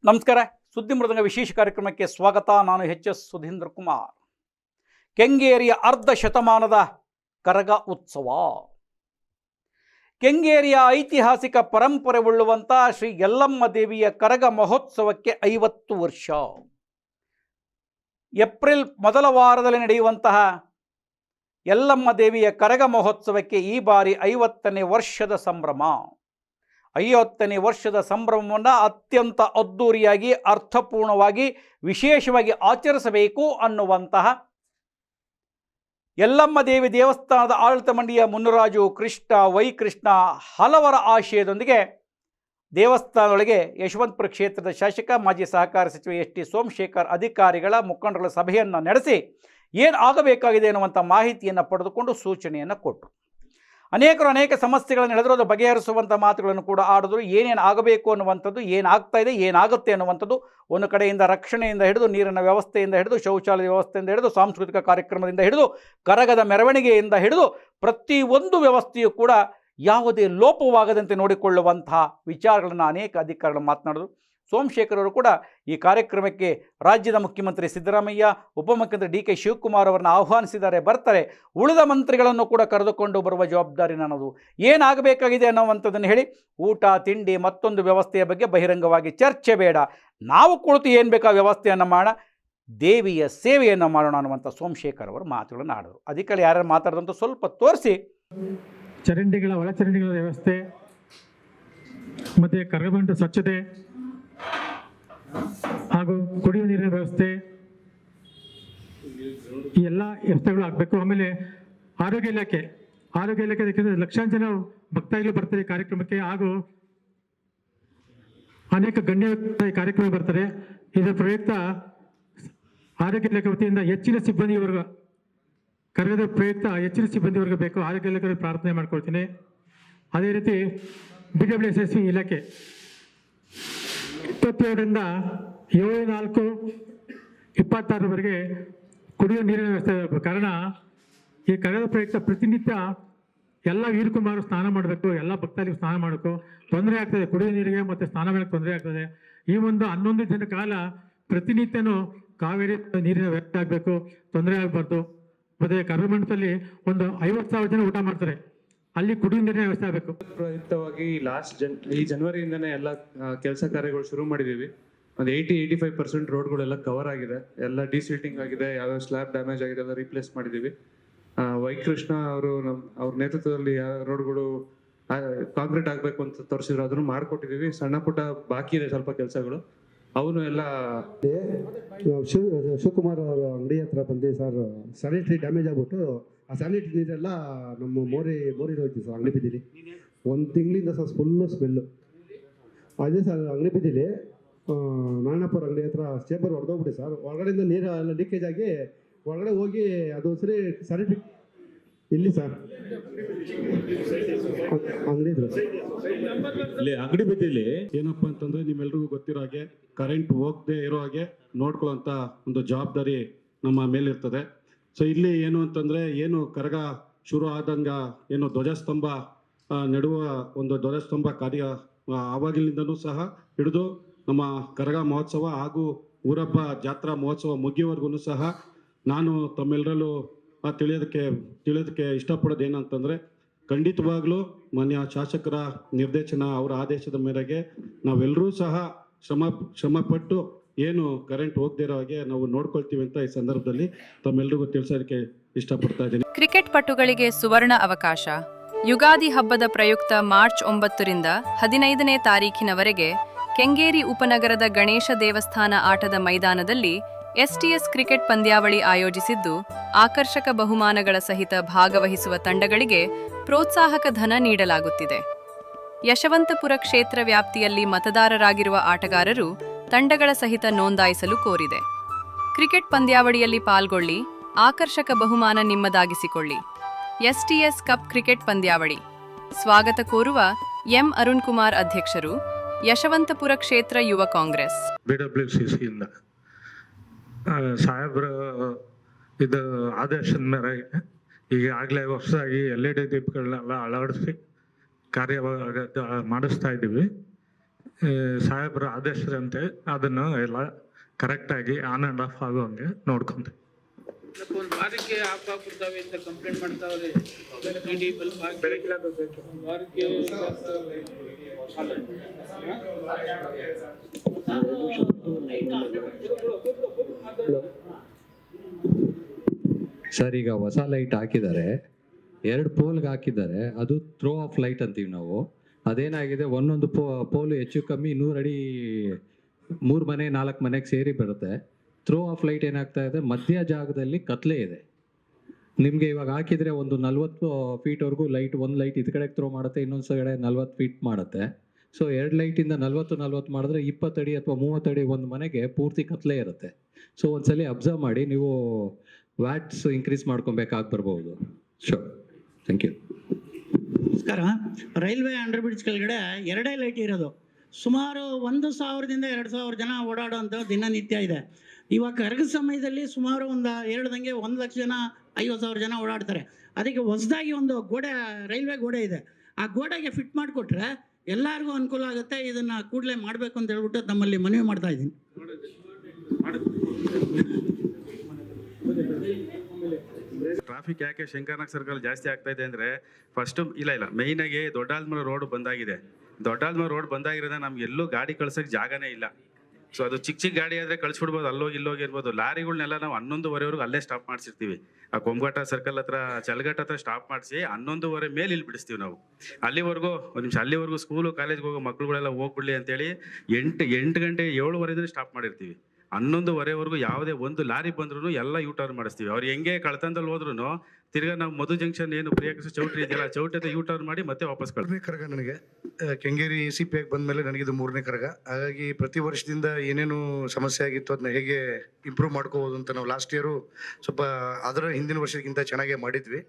ನಮಸ್ಕಾರ. ಸುದ್ದಿ ಮೃದಂಗ ವಿಶೇಷ ಕಾರ್ಯಕ್ರಮಕ್ಕೆ ಸ್ವಾಗತ. ನಾನು ಎಚ್.ಎಸ್. ಸುಧೀಂದ್ರ ಕುಮಾರ್. ಕೆಂಗೇರಿಯ ಅರ್ಧ ಶತಮಾನದ ಕರಗ ಉತ್ಸವ. ಕೆಂಗೇರಿಯ ಐತಿಹಾಸಿಕ ಪರಂಪರೆ ಉಳ್ಳುವಂಥ ಶ್ರೀ ಯಲ್ಲಮ್ಮ ದೇವಿಯ ಕರಗ ಮಹೋತ್ಸವಕ್ಕೆ 50 ವರ್ಷ. ಏಪ್ರಿಲ್ ಮೊದಲ ವಾರದಲ್ಲಿ ನಡೆಯುವಂತಹ ಯಲ್ಲಮ್ಮ ದೇವಿಯ ಕರಗ ಮಹೋತ್ಸವಕ್ಕೆ ಈ ಬಾರಿ 50ನೇ ವರ್ಷದ ಸಂಭ್ರಮ. 50ನೇ ವರ್ಷದ ಸಂಭ್ರಮವನ್ನು ಅತ್ಯಂತ ಅದ್ಧೂರಿಯಾಗಿ, ಅರ್ಥಪೂರ್ಣವಾಗಿ, ವಿಶೇಷವಾಗಿ ಆಚರಿಸಬೇಕು ಅನ್ನುವಂತಹ ಯಲ್ಲಮ್ಮ ದೇವಿ ದೇವಸ್ಥಾನದ ಆಡಳಿತ ಮಂಡಳಿಯ ಮುನ್ನುರಾಜು, ಕೃಷ್ಣ, ವೈ ಕೃಷ್ಣ ಹಲವರ ಆಶಯದೊಂದಿಗೆ ದೇವಸ್ಥಾನದೊಳಗೆ ಯಶವಂತಪುರ ಕ್ಷೇತ್ರದ ಶಾಸಕ, ಮಾಜಿ ಸಹಕಾರ ಸಚಿವ ಎಸ್ ಟಿ ಸೋಮಶೇಖರ್ ಅಧಿಕಾರಿಗಳ ಮುಖಂಡರ ಸಭೆಯನ್ನು ನಡೆಸಿ ಏನು ಆಗಬೇಕಾಗಿದೆ ಅನ್ನುವಂಥ ಮಾಹಿತಿಯನ್ನು ಪಡೆದುಕೊಂಡು ಸೂಚನೆಯನ್ನು ಕೊಟ್ಟರು. ಅನೇಕ ಸಮಸ್ಯೆಗಳನ್ನು ಎಳೆದರೂ ಅದು ಬಗೆಹರಿಸುವಂಥ ಮಾತುಗಳನ್ನು ಕೂಡ ಆಡಿದ್ರು. ಏನೇನು ಆಗಬೇಕು ಅನ್ನುವಂಥದ್ದು, ಏನಾಗ್ತಾ ಇದೆ, ಏನಾಗುತ್ತೆ ಅನ್ನುವಂಥದ್ದು, ಒಂದು ಕಡೆಯಿಂದ ರಕ್ಷಣೆಯಿಂದ ಹಿಡಿದು, ನೀರಿನ ವ್ಯವಸ್ಥೆಯಿಂದ ಹಿಡಿದು, ಶೌಚಾಲಯ ವ್ಯವಸ್ಥೆಯಿಂದ ಹಿಡಿದು, ಸಾಂಸ್ಕೃತಿಕ ಕಾರ್ಯಕ್ರಮದಿಂದ ಹಿಡಿದು, ಕರಗದ ಮೆರವಣಿಗೆಯಿಂದ ಹಿಡಿದು ಪ್ರತಿಯೊಂದು ವ್ಯವಸ್ಥೆಯು ಕೂಡ ಯಾವುದೇ ಲೋಪವಾಗದಂತೆ ನೋಡಿಕೊಳ್ಳುವಂತಹ ವಿಚಾರಗಳನ್ನು ಅನೇಕ ಅಧಿಕಾರಿಗಳು ಮಾತನಾಡಿದರು. ಸೋಮಶೇಖರ್ ಅವರು ಕೂಡ ಈ ಕಾರ್ಯಕ್ರಮಕ್ಕೆ ರಾಜ್ಯದ ಮುಖ್ಯಮಂತ್ರಿ ಸಿದ್ದರಾಮಯ್ಯ, ಉಪಮುಖ್ಯಮಂತ್ರಿ ಡಿ ಕೆ ಶಿವಕುಮಾರ್ ಅವರನ್ನು ಆಹ್ವಾನಿಸಿದ್ದಾರೆ, ಬರ್ತಾರೆ. ಉಳಿದ ಮಂತ್ರಿಗಳನ್ನು ಕೂಡ ಕರೆದುಕೊಂಡು ಬರುವ ಜವಾಬ್ದಾರಿ ನನ್ನದು. ಏನಾಗಬೇಕಾಗಿದೆ ಅನ್ನುವಂಥದ್ದನ್ನು ಹೇಳಿ, ಊಟ ತಿಂಡಿ ಮತ್ತೊಂದು ವ್ಯವಸ್ಥೆಯ ಬಗ್ಗೆ ಬಹಿರಂಗವಾಗಿ ಚರ್ಚೆ ಬೇಡ, ನಾವು ಕುಳಿತು ಏನು ಬೇಕಾ ವ್ಯವಸ್ಥೆಯನ್ನು ಮಾಡೋಣ, ದೇವಿಯ ಸೇವೆಯನ್ನು ಮಾಡೋಣ ಅನ್ನುವಂಥ ಸೋಮಶೇಖರ್ ಅವರು ಮಾತುಗಳನ್ನು ಆಡಿದರು. ಅದಕ್ಕೆ ಯಾರ್ಯಾರು ಮಾತಾಡಿದಂತ ಸ್ವಲ್ಪ ತೋರಿಸಿ. ಚರಂಡಿಗಳ ಒಳಚರಂಡಿಗಳ ವ್ಯವಸ್ಥೆ ಮತ್ತು ಕರಗಮಂಟಪ ಸ್ವಚ್ಛತೆ ಹಾಗೂ ಕುಡಿಯುವ ನೀರಿನ ವ್ಯವಸ್ಥೆ, ಈ ಎಲ್ಲ ವ್ಯವಸ್ಥೆಗಳು ಆಗಬೇಕು. ಆಮೇಲೆ ಆರೋಗ್ಯ ಇಲಾಖೆ ಯಾಕೆಂದರೆ ಲಕ್ಷಾಂತರ ಜನ ಭಕ್ತಾದಿಗಳು ಬರ್ತಾರೆ ಈ ಕಾರ್ಯಕ್ರಮಕ್ಕೆ, ಹಾಗೂ ಅನೇಕ ಗಣ್ಯ ಈ ಕಾರ್ಯಕ್ರಮ ಬರ್ತಾರೆ. ಇದರ ಪ್ರಯುಕ್ತ ಆರೋಗ್ಯ ಇಲಾಖೆ ವತಿಯಿಂದ ಹೆಚ್ಚಿನ ಸಿಬ್ಬಂದಿ ವರ್ಗ, ಕರಗದ ಪ್ರಯುಕ್ತ ಹೆಚ್ಚಿನ ಸಿಬ್ಬಂದಿ ವರ್ಗ ಬೇಕು. ಆರೋಗ್ಯ ಇಲಾಖೆ ಪ್ರಾರ್ಥನೆ ಮಾಡ್ಕೊಳ್ತೀನಿ. ಅದೇ ರೀತಿ BWSSB ಇಲಾಖೆ 27ರಿಂದ 7/4/26 ಕುಡಿಯುವ ನೀರಿನ ವ್ಯವಸ್ಥೆ ಇರಬೇಕು. ಕಾರಣ ಈ ಕರಗದ ಪ್ರಯುಕ್ತ ಪ್ರತಿನಿತ್ಯ ಎಲ್ಲ ವೀರಕುಮಾರರು ಸ್ನಾನ ಮಾಡಬೇಕು, ಎಲ್ಲ ಭಕ್ತಾದಿಗಳು ಸ್ನಾನ ಮಾಡಬೇಕು. ತೊಂದರೆ ಆಗ್ತದೆ, ಕುಡಿಯುವ ನೀರಿಗೆ ಮತ್ತು ಸ್ನಾನ ಮಾಡಕ್ಕೆ ತೊಂದರೆ ಆಗ್ತದೆ. ಈ ಒಂದು 11 ದಿನ ಕಾಲ ಪ್ರತಿನಿತ್ಯನೂ ಕಾವೇರಿ ನೀರಿನ ವ್ಯವಸ್ಥೆ ಆಗಬೇಕು, ತೊಂದರೆ ಆಗಬಾರ್ದು. ಮತ್ತು ಕರಗ ಮಂಟಪದಲ್ಲಿ ಒಂದು 50,000 ಜನ ಊಟ ಮಾಡ್ತಾರೆ, ಅಲ್ಲಿ ಕುಡಿಯುವ ನೀರಿನ ವ್ಯವಸ್ಥೆ ಆಗಬೇಕು. ಪ್ರಯುಕ್ತವಾಗಿ ಈ ಜನವರಿಯಿಂದನೇ ಎಲ್ಲ ಕೆಲಸ ಕಾರ್ಯಗಳು ಶುರು ಮಾಡಿದೀವಿ. ಒಂದು 80-85% ರೋಡ್ಗಳೆಲ್ಲ ಕವರ್ ಆಗಿದೆ, ಎಲ್ಲ ಡಿಸಿಲ್ಟಿಂಗ್ ಆಗಿದೆ, ಯಾವ್ಯಾವ ಸ್ಲ್ಯಾಬ್ ಡ್ಯಾಮೇಜ್ ಆಗಿದೆ ಎಲ್ಲ ರೀಪ್ಲೇಸ್ ಮಾಡಿದೀವಿ. ವೈಕೃಷ್ಣ ಅವರು ಅವ್ರ ನೇತೃತ್ವದಲ್ಲಿ ಯಾವ ರೋಡ್ಗಳು ಕಾಂಕ್ರೀಟ್ ಆಗಬೇಕು ಅಂತ ತೋರಿಸಿದ್ರು, ಅದನ್ನು ಮಾಡಿಕೊಟ್ಟಿದ್ದೀವಿ. ಸಣ್ಣ ಪುಟ್ಟ ಬಾಕಿ ಇದೆ ಸ್ವಲ್ಪ ಕೆಲಸಗಳು, ಅವನು ಎಲ್ಲ. ಶಿವಕುಮಾರ್ ಅವರ ಅಂಗಡಿ ಹತ್ರ ಬಂದು, ಸರ್ ಸ್ಯಾನಿಟರಿ ಡ್ಯಾಮೇಜ್ ಆಗ್ಬಿಟ್ಟು ಆ ಸ್ಯಾನಿಟರಿ ನೀರೆಲ್ಲ ನಮ್ಮ ಮೋರಿ ಹೋಯ್ತು ಸರ್ ಅಂಗಡಿ ಬೀದಿಲಿ. 1 ತಿಂಗಳಿಂದ ಸರ್ ಫುಲ್ಲು ಸ್ಮೆಲ್ಲು. ಅದೇ ಸರ್ ಅಂಗಡಿ ಬೀದಿಲಿ ನಾರಾಯಣಪುರ ಅಂಗಡಿ ಹತ್ರ ಚೇಂಬರ್ ಹೊಡೆದೋಗ್ಬಿಡಿ ಸರ್. ಹೊರಗಡೆಯಿಂದ ನೀರು ಎಲ್ಲ ಲೀಕೇಜ್ ಆಗಿ ಹೊರಗಡೆ ಹೋಗಿ ಅದೊಂದ್ಸರಿ ಸ್ಯಾನಿಟರಿ ಇಲ್ಲಿ ಸರ್ ಅಂಗಡಿ ಇದ್ರು ಇಲ್ಲಿ ಅಂಗಡಿ ಬೀದಿಲಿ ಏನಪ್ಪಾ ಅಂತಂದ್ರೆ, ನಿಮ್ಮೆಲ್ರಿಗೂ ಗೊತ್ತಿರೋ ಹಾಗೆ ಕರೆಂಟ್ ಹೋಗದೆ ಇರೋ ಹಾಗೆ ನೋಡ್ಕೊಳ್ಳೋಂಥ ಒಂದು ಜವಾಬ್ದಾರಿ ನಮ್ಮ ಮೇಲಿರ್ತದೆ. ಸೊ ಇಲ್ಲಿ ಏನು ಅಂತಂದ್ರೆ, ಏನು ಕರಗ ಶುರು ಆದಂಗ ಏನು ಧ್ವಜಸ್ತಂಭ ನೆಡುವ ಒಂದು ಧ್ವಜಸ್ತಂಭ ಕಾರ್ಯ ಆವಾಗಿನಿಂದನೂ ಸಹ ಹಿಡಿದು ನಮ್ಮ ಕರಗ ಮಹೋತ್ಸವ ಹಾಗೂ ಊರಬ್ಬ ಜಾತ್ರಾ ಮಹೋತ್ಸವ ಮುಗಿಯುವವರೆಗೂ ಸಹ ನಾನು ತಮ್ಮೆಲ್ಲರಲ್ಲೂ ತಿಳಿಯೋದಕ್ಕೆ ಇಷ್ಟಪಡೋದು ಏನಂತಂದರೆ, ಖಂಡಿತವಾಗ್ಲೂ ಮಾನ್ಯ ಶಾಸಕರ ನಿರ್ದೇಶನ, ಅವರ ಆದೇಶದ ಮೇರೆಗೆ ನಾವೆಲ್ಲರೂ ಸಹ ಶ್ರಮಪಟ್ಟು ಏನು ಕರೆಂಟ್ ಹೋಗದೇ ಇರೋ ಹಾಗೆ ನಾವು ನೋಡ್ಕೊಳ್ತೀವಿ ಅಂತ ಈ ಸಂದರ್ಭದಲ್ಲಿ ತಮ್ಮೆಲ್ಲರಿಗೂ ತಿಳಿಸೋದಕ್ಕೆ ಇಷ್ಟಪಡ್ತಾ ಇದ್ದೀನಿ. ಕ್ರಿಕೆಟ್ ಪಟುಗಳಿಗೆ ಸುವರ್ಣ ಅವಕಾಶ. ಯುಗಾದಿ ಹಬ್ಬದ ಪ್ರಯುಕ್ತ ಮಾರ್ಚ್ 9ರಿಂದ 15ನೇ ತಾರೀಖಿನವರೆಗೆ ಕೆಂಗೇರಿ ಉಪನಗರದ ಗಣೇಶ ದೇವಸ್ಥಾನ ಆಟದ ಮೈದಾನದಲ್ಲಿ STS ಕ್ರಿಕೆಟ್ ಪಂದ್ಯಾವಳಿ ಆಯೋಜಿಸಿದ್ದು, ಆಕರ್ಷಕ ಬಹುಮಾನಗಳ ಸಹಿತ ಭಾಗವಹಿಸುವ ತಂಡಗಳಿಗೆ ಪ್ರೋತ್ಸಾಹಕ ಧನ ನೀಡಲಾಗುತ್ತಿದೆ. ಯಶವಂತಪುರ ಕ್ಷೇತ್ರ ವ್ಯಾಪ್ತಿಯಲ್ಲಿ ಮತದಾರರಾಗಿರುವ ಆಟಗಾರರು ತಂಡಗಳ ಸಹಿತ ನೋಂದಾಯಿಸಲು ಕೋರಿದೆ. ಕ್ರಿಕೆಟ್ ಪಂದ್ಯಾವಳಿಯಲ್ಲಿ ಪಾಲ್ಗೊಳ್ಳಿ, ಆಕರ್ಷಕ ಬಹುಮಾನ ನಿಮ್ಮದಾಗಿಸಿಕೊಳ್ಳಿ. STS ಕಪ್ ಕ್ರಿಕೆಟ್ ಪಂದ್ಯಾವಳಿ ಸ್ವಾಗತ ಕೋರುವ ಎಂ ಅರುಣ್ ಕುಮಾರ್, ಅಧ್ಯಕ್ಷರು, ಯಶವಂತಪುರ ಕ್ಷೇತ್ರ ಯುವ ಕಾಂಗ್ರೆಸ್. BWCCಯಿಂದ ಸಾಹೇಬ್ರ ಇದು ಆದೇಶದ ಮೇರೆಗೆ ಈಗಾಗಲೇ ಹೊಸದಾಗಿ LED ದೀಪಗಳನ್ನೆಲ್ಲ ಅಳವಡಿಸಿ ಕಾರ್ಯ ಮಾಡಿಸ್ತಾ ಇದ್ದೀವಿ. ಸಾಹೇಬ್ರ ಆದೇಶದಂತೆ ಅದನ್ನು ಎಲ್ಲ ಕರೆಕ್ಟಾಗಿ ಆನ್ ಆ್ಯಂಡ್ ಆಫ್ ಆಗೋಂಗೆ ನೋಡ್ಕೊಂತೀವಿ. ಒಂದು ವಾರಕ್ಕೆ ಆಫ್ ಆಗ್ಬಿಡ್ತಾವೆ ಅಂತ ಕಂಪ್ಲೇಂಟ್ ಮಾಡ್ತಾವ್ರೆ. ಇಡೀ ಬಲ್ಬ್ ವಾರಕ್ಕೆ ಸರ್, ಈಗ ಹೊಸ ಲೈಟ್ ಹಾಕಿದ್ದಾರೆ, 2 ಪೋಲ್ಗೆ ಹಾಕಿದ್ದಾರೆ. ಅದು ಥ್ರೋ ಆಫ್ ಲೈಟ್ ಅಂತೀವಿ ನಾವು. ಅದೇನಾಗಿದೆ, ಒಂದೊಂದು ಪೋಲು ಹೆಚ್ಚು ಕಮ್ಮಿ 100 ಅಡಿ 3 ಮನೆ 4 ಮನೆಗೆ ಸೇರಿ ಬರುತ್ತೆ. ಥ್ರೋ ಆಫ್ ಲೈಟ್ ಏನಾಗ್ತಾ ಇದೆ, ಮಧ್ಯ ಜಾಗದಲ್ಲಿ ಕತ್ಲೆ ಇದೆ. ನಿಮಗೆ ಇವಾಗ ಹಾಕಿದರೆ ಒಂದು 40 ಫೀಟ್ವರೆಗೂ ಲೈಟ್, ಒಂದು ಲೈಟ್ ಇದು ಕಡೆಗೆ ಥ್ರೋ ಮಾಡುತ್ತೆ, ಇನ್ನೊಂದು ಕಡೆ 40 ಫೀಟ್ ಮಾಡುತ್ತೆ. ಸೊ 2 ಲೈಟಿಂದ 40 ಮಾಡಿದ್ರೆ 20 ಅಡಿ ಅಥವಾ 30 ಅಡಿ ಒಂದು ಮನೆಗೆ ಪೂರ್ತಿ ಕತ್ಲೆ ಇರುತ್ತೆ. ಸೊ ಒಂದ್ಸಲಿ ಅಬ್ಸರ್ವ್ ಮಾಡಿ, ನೀವು ವ್ಯಾಟ್ಸ್ ಇನ್ಕ್ರೀಸ್ ಮಾಡ್ಕೊಬೇಕಾಗಿ ಬರ್ಬೋದು. Sure, thank you. ನಮಸ್ಕಾರ. ರೈಲ್ವೆ ಅಂಡರ್ ಬ್ರಿಡ್ಜ್ ಕೆಳಗಡೆ 2 ಲೈಟ್ ಇರೋದು. ಸುಮಾರು 1,000ದಿಂದ 2,000 ಜನ ಓಡಾಡೋಂಥ ದಿನನಿತ್ಯ ಇದೆ. ಇವಾಗ ಕರಗದ ಸಮಯದಲ್ಲಿ ಸುಮಾರು ಒಂದು ಹೇಳ್ದಂಗೆ 1,00,000 ಜನ 50,000 ಜನ ಓಡಾಡ್ತಾರೆ. ಅದಕ್ಕೆ ಹೊಸದಾಗಿ ಒಂದು ಗೋಡೆ, ರೈಲ್ವೆ ಗೋಡೆ ಇದೆ. ಆ ಗೋಡೆಗೆ ಫಿಟ್ ಮಾಡಿಕೊಟ್ರೆ ಎಲ್ಲರಿಗೂ ಅನುಕೂಲ ಆಗುತ್ತೆ. ಇದನ್ನು ಕೂಡಲೇ ಮಾಡಬೇಕು ಅಂತ ಹೇಳ್ಬಿಟ್ಟು ತಮ್ಮಲ್ಲಿ ಮನವಿ ಮಾಡ್ತಾ ಇದ್ದೀನಿ. ಟ್ರಾಫಿಕ್ ಯಾಕೆ ಶಂಕರನಾಗ್ ಸರ್ಕಲ್ ಜಾಸ್ತಿ ಆಗ್ತಾ ಇದೆ ಅಂದರೆ, ಫಸ್ಟು ಇಲ್ಲ ಮೇಯ್ನಾಗಿ ದೊಡ್ಡಾಲ್ಮರ ರೋಡ್ ಬಂದಾಗಿದೆ. ದೊಡ್ಡಾಲ್ಮರ ರೋಡ್ ಬಂದಾಗಿರೋದ್ರಿಂದ ನಮ್ಗೆ ಎಲ್ಲೂ ಗಾಡಿ ಕಳ್ಸೋಕ್ಕೆ ಜಾಗನೇ ಇಲ್ಲ. ಸೊ ಅದು ಚಿಕ್ಕ ಗಾಡಿ ಆದರೆ ಕಳಿಸ್ಬಿಡ್ಬೋದು, ಅಲ್ಲೋಗಿ ಇಲ್ಲೋಗಿ ಇರ್ಬೋದು. ಲಾರಿಗಳನ್ನೆಲ್ಲ ನಾವು 11:30ವರೆಗೂ ಅಲ್ಲೇ ಸ್ಟಾಪ್ ಮಾಡಿಸಿರ್ತೀವಿ. ಆ ಕೊಂಬಘಟ್ಟ ಸರ್ಕಲ್ ಹತ್ರ, ಚಲಘಟ್ಟ ಹತ್ರ ಸ್ಟಾಪ್ ಮಾಡಿಸಿ 11:30 ಮೇಲೆ ಇಲ್ಲಿ ಬಿಡಿಸ್ತೀವಿ ನಾವು. ಅಲ್ಲಿವರೆಗೂ ಒಂದು ನಿಮಿಷ, ಅಲ್ಲಿವರೆಗೂ ಸ್ಕೂಲು ಕಾಲೇಜ್ಗೆ ಹೋಗೋ ಮಕ್ಳುಗಳೆಲ್ಲ ಹೋಗ್ಬಿಡ್ಲಿ ಅಂತೇಳಿ 8 ಗಂಟೆ 7:30 ಸ್ಟಾಪ್ ಮಾಡಿರ್ತೀವಿ. 11:30ವರೆಗೂ ಯಾವುದೇ ಒಂದು ಲಾರಿ ಬಂದ್ರೂ ಎಲ್ಲ ಯೂ ಟರ್ನ್ ಮಾಡಿಸ್ತೀವಿ. ಅವ್ರು ಹೆಂಗೆ ಕಳ್ತನದಲ್ಲಿ ಹೋದ್ರೂ ತಿರ್ಗಾ ನಾವು ಮಧು ಜಂಕ್ಷನ್ ಏನು ಪ್ರಿಯಾಕೃಷ್ಣ ಚೌಟ್ರಿ ಇದೆಯಲ್ಲ, ಚೌಟ್ರಿ ಯೂ ಟರ್ನ್ ಮಾಡಿ ಮತ್ತೆ ವಾಪಸ್ ಮೂರನೇ ಕರಗ. ನನಗೆ ಕೆಂಗೇರಿ CP ಆಗಿ ಬಂದಮೇಲೆ ನನಗಿದು 3ನೇ ಕರಗ. ಹಾಗಾಗಿ ಪ್ರತಿ ವರ್ಷದಿಂದ ಏನೇನು ಸಮಸ್ಯೆ ಆಗಿತ್ತು ಅದನ್ನ ಹೇಗೆ ಇಂಪ್ರೂವ್ ಮಾಡ್ಕೋಬೋದು ಅಂತ ನಾವು ಲಾಸ್ಟ್ ಇಯರು ಸ್ವಲ್ಪ ಅದರ ಹಿಂದಿನ ವರ್ಷಕ್ಕಿಂತ ಚೆನ್ನಾಗೇ ಮಾಡಿದ್ವಿ.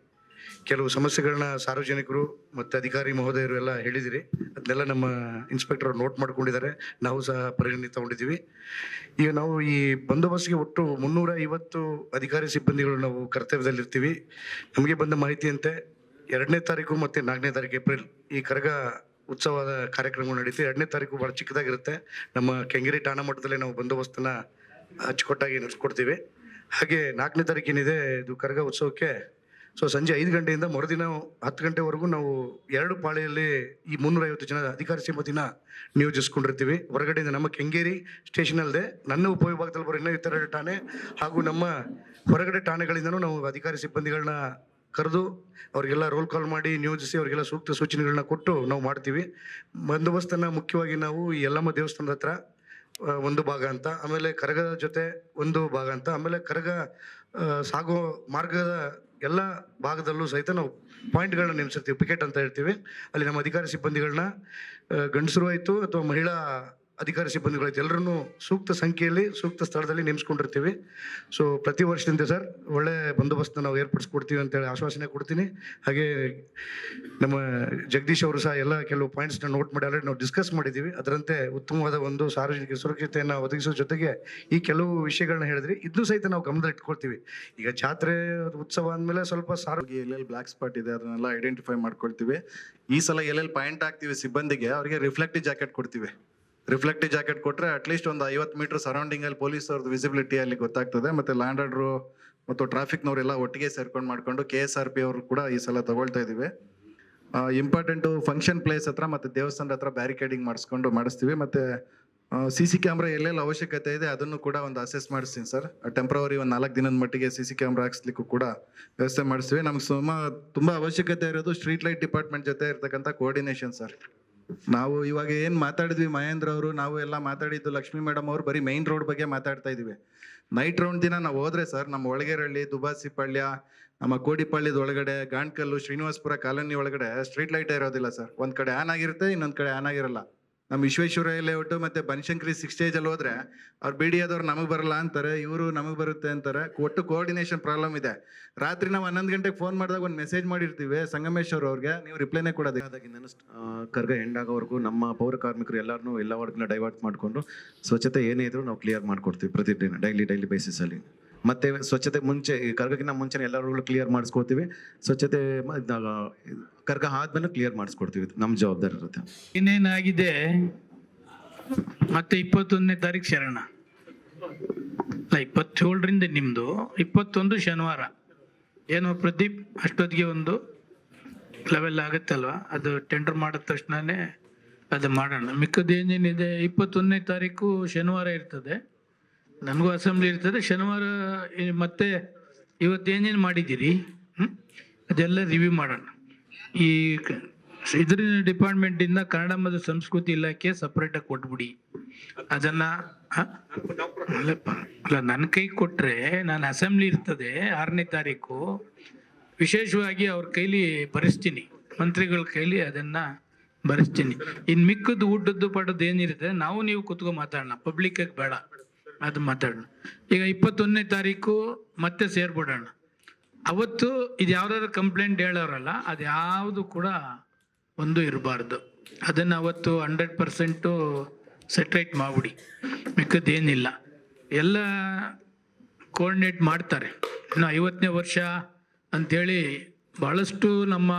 ಕೆಲವು ಸಮಸ್ಯೆಗಳನ್ನ ಸಾರ್ವಜನಿಕರು ಮತ್ತು ಅಧಿಕಾರಿ ಮಹೋದಯರು ಎಲ್ಲ ಹೇಳಿದಿರಿ. ಅದನ್ನೆಲ್ಲ ನಮ್ಮ ಇನ್ಸ್ಪೆಕ್ಟರ್ ನೋಟ್ ಮಾಡ್ಕೊಂಡಿದ್ದಾರೆ, ನಾವು ಸಹ ಪರಿಗಣನೆ ತಗೊಂಡಿದ್ದೀವಿ. ಈಗ ನಾವು ಈ ಬಂದೋಬಸ್ತ್ಗೆ ಒಟ್ಟು 350 ಅಧಿಕಾರಿ ಸಿಬ್ಬಂದಿಗಳು ನಾವು ಕರ್ತವ್ಯದಲ್ಲಿರ್ತೀವಿ. ನಮಗೆ ಬಂದ ಮಾಹಿತಿಯಂತೆ 2ನೇ ತಾರೀಕು ಮತ್ತು 4ನೇ ತಾರೀಕು ಏಪ್ರಿಲ್ ಈ ಕರಗ ಉತ್ಸವದ ಕಾರ್ಯಕ್ರಮಗಳು ನಡೀತೀವಿ. 2ನೇ ತಾರೀಕು ಭಾಳ ಚಿಕ್ಕದಾಗಿರುತ್ತೆ. ನಮ್ಮ ಕೆಂಗೇರಿ ಠಾಣಾ ಮಟ್ಟದಲ್ಲೇ ನಾವು ಬಂದೋಬಸ್ತನ್ನ ಅಚ್ಚುಕಟ್ಟಾಗಿ ನಡೆಸ್ಕೊಡ್ತೀವಿ. ಹಾಗೆ 4ನೇ ತಾರೀಕೇನಿದೆ ಇದು ಕರಗ ಉತ್ಸವಕ್ಕೆ ಸಂಜೆ 5 ಗಂಟೆಯಿಂದ ಮರುದಿನ 10 ಗಂಟೆವರೆಗೂ ನಾವು 2 ಪಾಳಿಯಲ್ಲಿ ಈ 350 ಜನ ಅಧಿಕಾರಿ ಸಿಬ್ಬಂದಿನ ನಿಯೋಜಿಸ್ಕೊಂಡಿರ್ತೀವಿ. ಹೊರಗಡೆಯಿಂದ ನಮ್ಮ ಕೆಂಗೇರಿ ಸ್ಟೇಷನ್ ಅಲ್ಲದೆ ನನ್ನ ಉಪವಿಭಾಗದಲ್ಲಿ ಬರೋ ಇನ್ನೂ ಇತರ ಠಾಣೆ ಹಾಗೂ ನಮ್ಮ ಹೊರಗಡೆ ಠಾಣೆಗಳಿಂದನೂ ನಾವು ಅಧಿಕಾರಿ ಸಿಬ್ಬಂದಿಗಳನ್ನ ಕರೆದು ಅವರಿಗೆಲ್ಲ ರೋಲ್ ಕಾಲ್ ಮಾಡಿ ನಿಯೋಜಿಸಿ ಅವರಿಗೆಲ್ಲ ಸೂಕ್ತ ಸೂಚನೆಗಳನ್ನ ಕೊಟ್ಟು ನಾವು ಮಾಡ್ತೀವಿ. ಬಂದೋಬಸ್ತನ್ನು ಮುಖ್ಯವಾಗಿ ನಾವು ಈ ಯಲ್ಲಮ್ಮ ದೇವಸ್ಥಾನದ ಹತ್ರ ಒಂದು ಭಾಗ ಅಂತ, ಆಮೇಲೆ ಕರಗದ ಜೊತೆ ಒಂದು ಭಾಗ ಅಂತ, ಆಮೇಲೆ ಕರಗ ಸಾಗೋ ಮಾರ್ಗದ ಎಲ್ಲ ಭಾಗದಲ್ಲೂ ಸಹಿತ ನಾವು ಪಾಯಿಂಟ್ಗಳನ್ನ ನೇಮಿಸಿರ್ತೀವಿ, ಪಿಕೆಟ್ ಅಂತ ಹೇಳ್ತೀವಿ. ಅಲ್ಲಿ ನಮ್ಮ ಅಧಿಕಾರಿ ಸಿಬ್ಬಂದಿಗಳನ್ನ ಗಂಡಸರು ಆಯಿತು ಅಥವಾ ಮಹಿಳಾ ಅಧಿಕಾರಿ ಸಿಬ್ಬಂದಿಗಳಾಯ್ತು ಎಲ್ಲರನ್ನೂ ಸೂಕ್ತ ಸಂಖ್ಯೆಯಲ್ಲಿ ಸೂಕ್ತ ಸ್ಥಳದಲ್ಲಿ ನೇಮಿಸ್ಕೊಂಡಿರ್ತೀವಿ. ಸೊ ಪ್ರತಿ ವರ್ಷದಿಂದ ಸರ್ ಒಳ್ಳೆ ಬಂದೋಬಸ್ತ್ನ ನಾವು ಏರ್ಪಡಿಸ್ಕೊಡ್ತೀವಿ ಅಂತೇಳಿ ಆಶ್ವಾಸನೆ ಕೊಡ್ತೀನಿ. ಹಾಗೆ ನಮ್ಮ ಜಗದೀಶ್ ಅವರು ಸಹ ಎಲ್ಲ ಕೆಲವು ಪಾಯಿಂಟ್ಸ್ನ ನೋಟ್ ಮಾಡಿ ಆಲ್ರೆಡಿ ನಾವು ಡಿಸ್ಕಸ್ ಮಾಡಿದ್ದೀವಿ. ಅದರಂತೆ ಉತ್ತಮವಾದ ಒಂದು ಸಾರ್ವಜನಿಕ ಸುರಕ್ಷತೆಯನ್ನು ಒದಗಿಸೋ ಜೊತೆಗೆ ಈ ಕೆಲವು ವಿಷಯಗಳನ್ನ ಹೇಳಿದ್ರಿ, ಇದನ್ನು ಸಹಿತ ನಾವು ಗಮನದಲ್ಲಿ ಇಟ್ಕೊಳ್ತೀವಿ. ಈಗ ಜಾತ್ರೆ ಉತ್ಸವ ಅಂದಮೇಲೆ ಸ್ವಲ್ಪ ಎಲ್ಲೆಲ್ಲಿ ಬ್ಲ್ಯಾಕ್ ಸ್ಪಾಟ್ ಇದೆ ಅದನ್ನೆಲ್ಲ ಐಡೆಂಟಿಫೈ ಮಾಡ್ಕೊಳ್ತೀವಿ. ಈ ಸಲ ಎಲ್ಲೆಲ್ಲಿ ಪಾಯಿಂಟ್ ಹಾಕ್ತೀವಿ ಸಿಬ್ಬಂದಿಗೆ ಅವರಿಗೆ ರಿಫ್ಲೆಕ್ಟಿವ್ ಜಾಕೆಟ್ ಕೊಡ್ತೀವಿ. ರಿಫ್ಲೆಕ್ಟಿವ್ ಜಾಕೆಟ್ ಕೊಟ್ಟರೆ ಅಟ್ಲೀಸ್ಟ್ ಒಂದು 50 ಮೀಟರ್ ಸರೌಂಡಿಂಗಲ್ಲಿ ಪೊಲೀಸ್ ಅವ್ರದ್ದು ವಿಸಿಬಿಲಿಟಿ ಅಲ್ಲಿ ಗೊತ್ತಾಗ್ತದೆ. ಮತ್ತು ಲ್ಯಾಂಡ್ ಆರ್ಡ್ರು ಮತ್ತು ಟ್ರಾಫಿಕ್ನವರೆಲ್ಲ ಒಟ್ಟಿಗೆ ಸೇರ್ಕೊಂಡು ಮಾಡ್ಕೊಂಡು KSRP ಅವರು ಕೂಡ ಈ ಸಲ ತಗೊಳ್ತಾ ಇದ್ದೀವಿ. ಇಂಪಾರ್ಟೆಂಟು ಫಂಕ್ಷನ್ ಪ್ಲೇಸ್ ಹತ್ರ ಮತ್ತು ದೇವಸ್ಥಾನದ ಹತ್ರ ಬ್ಯಾರಿಕೇಡಿಂಗ್ ಮಾಡಿಸ್ತೀವಿ. ಮತ್ತು CC ಕ್ಯಾಮ್ರಾ ಎಲ್ಲೆಲ್ಲಿ ಅವಶ್ಯಕತೆ ಇದೆ ಅದನ್ನು ಕೂಡ ಒಂದು ಅಸೆಸ್ ಮಾಡಿಸ್ತೀನಿ ಸರ್. ಟೆಂಪ್ರವರಿ ಒಂದು 4 ದಿನದ ಮಟ್ಟಿಗೆ CC ಕ್ಯಾಮ್ರಾ ಹಾಕ್ಸ್ಲಿಕ್ಕೂ ಕೂಡ ವ್ಯವಸ್ಥೆ ಮಾಡಿಸ್ತೀವಿ. ನಮ್ಗೆ ತುಂಬ ಅವಶ್ಯಕತೆ ಇರೋದು ಸ್ಟ್ರೀಟ್ ಲೈಟ್ ಡಿಪಾರ್ಟ್ಮೆಂಟ್ ಜೊತೆ ಇರ್ತಕ್ಕಂಥ ಕೋಆರ್ಡಿನೇಷನ್ ಸರ್. ನಾವು ಇವಾಗ ಏನು ಮಾತಾಡಿದ್ವಿ ಮಹೇಂದ್ರ ಅವರು, ನಾವು ಎಲ್ಲ ಮಾತಾಡಿದ್ದು ಲಕ್ಷ್ಮೀ ಮೇಡಮ್ ಅವರು ಬರೀ ಮೈನ್ ರೋಡ್ ಬಗ್ಗೆ ಮಾತಾಡ್ತಾ ಇದ್ದೀವಿ. ನೈಟ್ ರೌಂಡ್ ದಿನ ನಾವು ಹೋದ್ರೆ ಸರ್ ನಮ್ಮ ಒಳಗೆರಳ್ಳಿ, ದುಬಾಸಿಪಾಳ್ಯ, ನಮ್ಮ ಕೋಡಿಪಾಳ್ಯದ ಒಳಗಡೆ, ಗಾಣ್ಕಲ್ಲು, ಶ್ರೀನಿವಾಸಪುರ ಕಾಲೋನಿ ಒಳಗಡೆ ಸ್ಟ್ರೀಟ್ ಲೈಟ್ ಇರೋದಿಲ್ಲ ಸರ್. ಒಂದು ಕಡೆ ಆನ್ ಆಗಿರುತ್ತೆ, ಇನ್ನೊಂದು ಕಡೆ ಆನ್ ಆಗಿರಲ್ಲ. ನಮ್ಮ ವಿಶ್ವೇಶ್ವರಯ್ಯ ಲೇಔಟು ಮತ್ತು ಬನಶಂಕರಿ 6 ಸ್ಟೇಜಲ್ಲಿ ಹೋದ್ರೆ ಅವ್ರು BDAದವ್ರು ನಮಗೆ ಬರಲ್ಲ ಅಂತಾರೆ, ಇವರು ನಮಗೆ ಬರುತ್ತೆ ಅಂತಾರೆ. ಒಟ್ಟು ಕೋಆರ್ಡಿನೇಷನ್ ಪ್ರಾಬ್ಲಮ್ ಇದೆ. ರಾತ್ರಿ ನಾವು 11 ಗಂಟೆಗೆ ಫೋನ್ ಮಾಡಿದಾಗ ಒಂದು ಮೆಸೇಜ್ ಮಾಡಿರ್ತೀವಿ ಸಂಗಮೇಶ್ವರ್ ಅವ್ರಿಗೆ, ನೀವು ರಿಪ್ಲೈನೇ ಕೊಡೋದು. ಹಾಗಾಗಿ ನನ್ನ ಕರ್ಗ ಎಂಡ್ ಆಗೋವರೆಗೂ ನಮ್ಮ ಪೌರ ಕಾರ್ಮಿಕರು ಎಲ್ಲರನ್ನೂ ಎಲ್ಲ ವರ್ಗನ ಡೈವರ್ಟ್ ಮಾಡಿಕೊಂಡು ಸ್ವಚ್ಛತೆ ಏನೇ ಇದ್ರು ನಾವು ಕ್ಲಿಯರ್ ಮಾಡ್ಕೊಡ್ತೀವಿ ಪ್ರತಿದಿನ ಡೈಲಿ ಬೇಸಿಸಲ್ಲಿ. ಮತ್ತು ಸ್ವಚ್ಛತೆ ಮುಂಚೆ, ಈ ಕರ್ಗಕ್ಕಿಂತ ಮುಂಚೆ ಎಲ್ಲರಿಗೂ ಕ್ಲಿಯರ್ ಮಾಡಿಸ್ಕೊಡ್ತೀವಿ. ಸ್ವಚ್ಛತೆ ಕರ್ಗ ಆದ್ಮೇಲೆ ಕ್ಲಿಯರ್ ಮಾಡಿಸ್ಕೊಡ್ತೀವಿ, ನಮ್ಮ ಜವಾಬ್ದಾರಿ ಇರುತ್ತೆ. ಇನ್ನೇನಾಗಿದೆ ಮತ್ತೆ 21ನೇ ತಾರೀಕು ಶರಣ, 27ರಿಂದ ನಿಮ್ಮದು, 21 ಶನಿವಾರ. ಏನು ಪ್ರದೀಪ್ ಅಷ್ಟೊತ್ತಿಗೆ ಒಂದು ಲೆವೆಲ್ ಆಗುತ್ತಲ್ವ, ಅದು ಟೆಂಡರ್ ಮಾಡಿದ ತಕ್ಷಣನೇ ಅದು ಮಾಡೋಣ. ಮಿಕ್ಕದ್ದು ಏನೇನಿದೆ 21ನೇ ತಾರೀಕು ಶನಿವಾರ ಇರ್ತದೆ, ನನಗೂ ಅಸೆಂಬ್ಲಿ ಇರ್ತದೆ ಶನಿವಾರ. ಮತ್ತೆ ಇವತ್ತೇನೇನು ಮಾಡಿದ್ದೀರಿ ಅದೆಲ್ಲ ರಿವ್ಯೂ ಮಾಡೋಣ. ಈ ಇದ್ರ ಡಿಪಾರ್ಟ್ಮೆಂಟಿಂದ ಕನ್ನಡ ಮತ್ತು ಸಂಸ್ಕೃತಿ ಇಲಾಖೆ ಸಪ್ರೇಟಾಗಿ ಕೊಟ್ಬಿಡಿ ಅದನ್ನು. ಅಲ್ಲ, ನನ್ನ ಕೈ ಕೊಟ್ಟರೆ ನಾನು ಅಸೆಂಬ್ಲಿ ಇರ್ತದೆ 6ನೇ ತಾರೀಕು, ವಿಶೇಷವಾಗಿ ಅವ್ರ ಕೈಲಿ ಬರೆಸ್ತೀನಿ, ಮಂತ್ರಿಗಳ ಕೈಲಿ ಅದನ್ನು ಬರೆಸ್ತೀನಿ. ಇನ್ನು ಮಿಕ್ಕದ್ದು ಊಟದ್ದು ಪಡೋದು ಏನಿರುತ್ತೆ ನಾವು ನೀವು ಕೂತ್ಕೊಂಡು ಮಾತಾಡೋಣ, ಪಬ್ಲಿಕ್ಕಾಗಿ ಬೇಡ, ಅದು ಮಾತಾಡೋಣ. ಈಗ 21ನೇ ತಾರೀಕು ಮತ್ತೆ ಸೇರ್ಬಿಡೋಣ. ಅವತ್ತು ಇದು ಯಾವ್ದಾದ್ರು ಕಂಪ್ಲೇಂಟ್ ಹೇಳೋರಲ್ಲ, ಅದು ಯಾವುದು ಕೂಡ ಒಂದು ಇರಬಾರ್ದು. ಅದನ್ನು ಅವತ್ತು 100% ಸೆಟ್ರೈಟ್ ಮಾಡಿಬಿಡಿ. ಮಿಕ್ಕದ್ದೇನಿಲ್ಲ, ಎಲ್ಲ ಕೋಆರ್ಡಿನೇಟ್ ಮಾಡ್ತಾರೆ. ಇನ್ನು 50ನೇ ವರ್ಷ ಅಂಥೇಳಿ ಭಾಳಷ್ಟು ನಮ್ಮ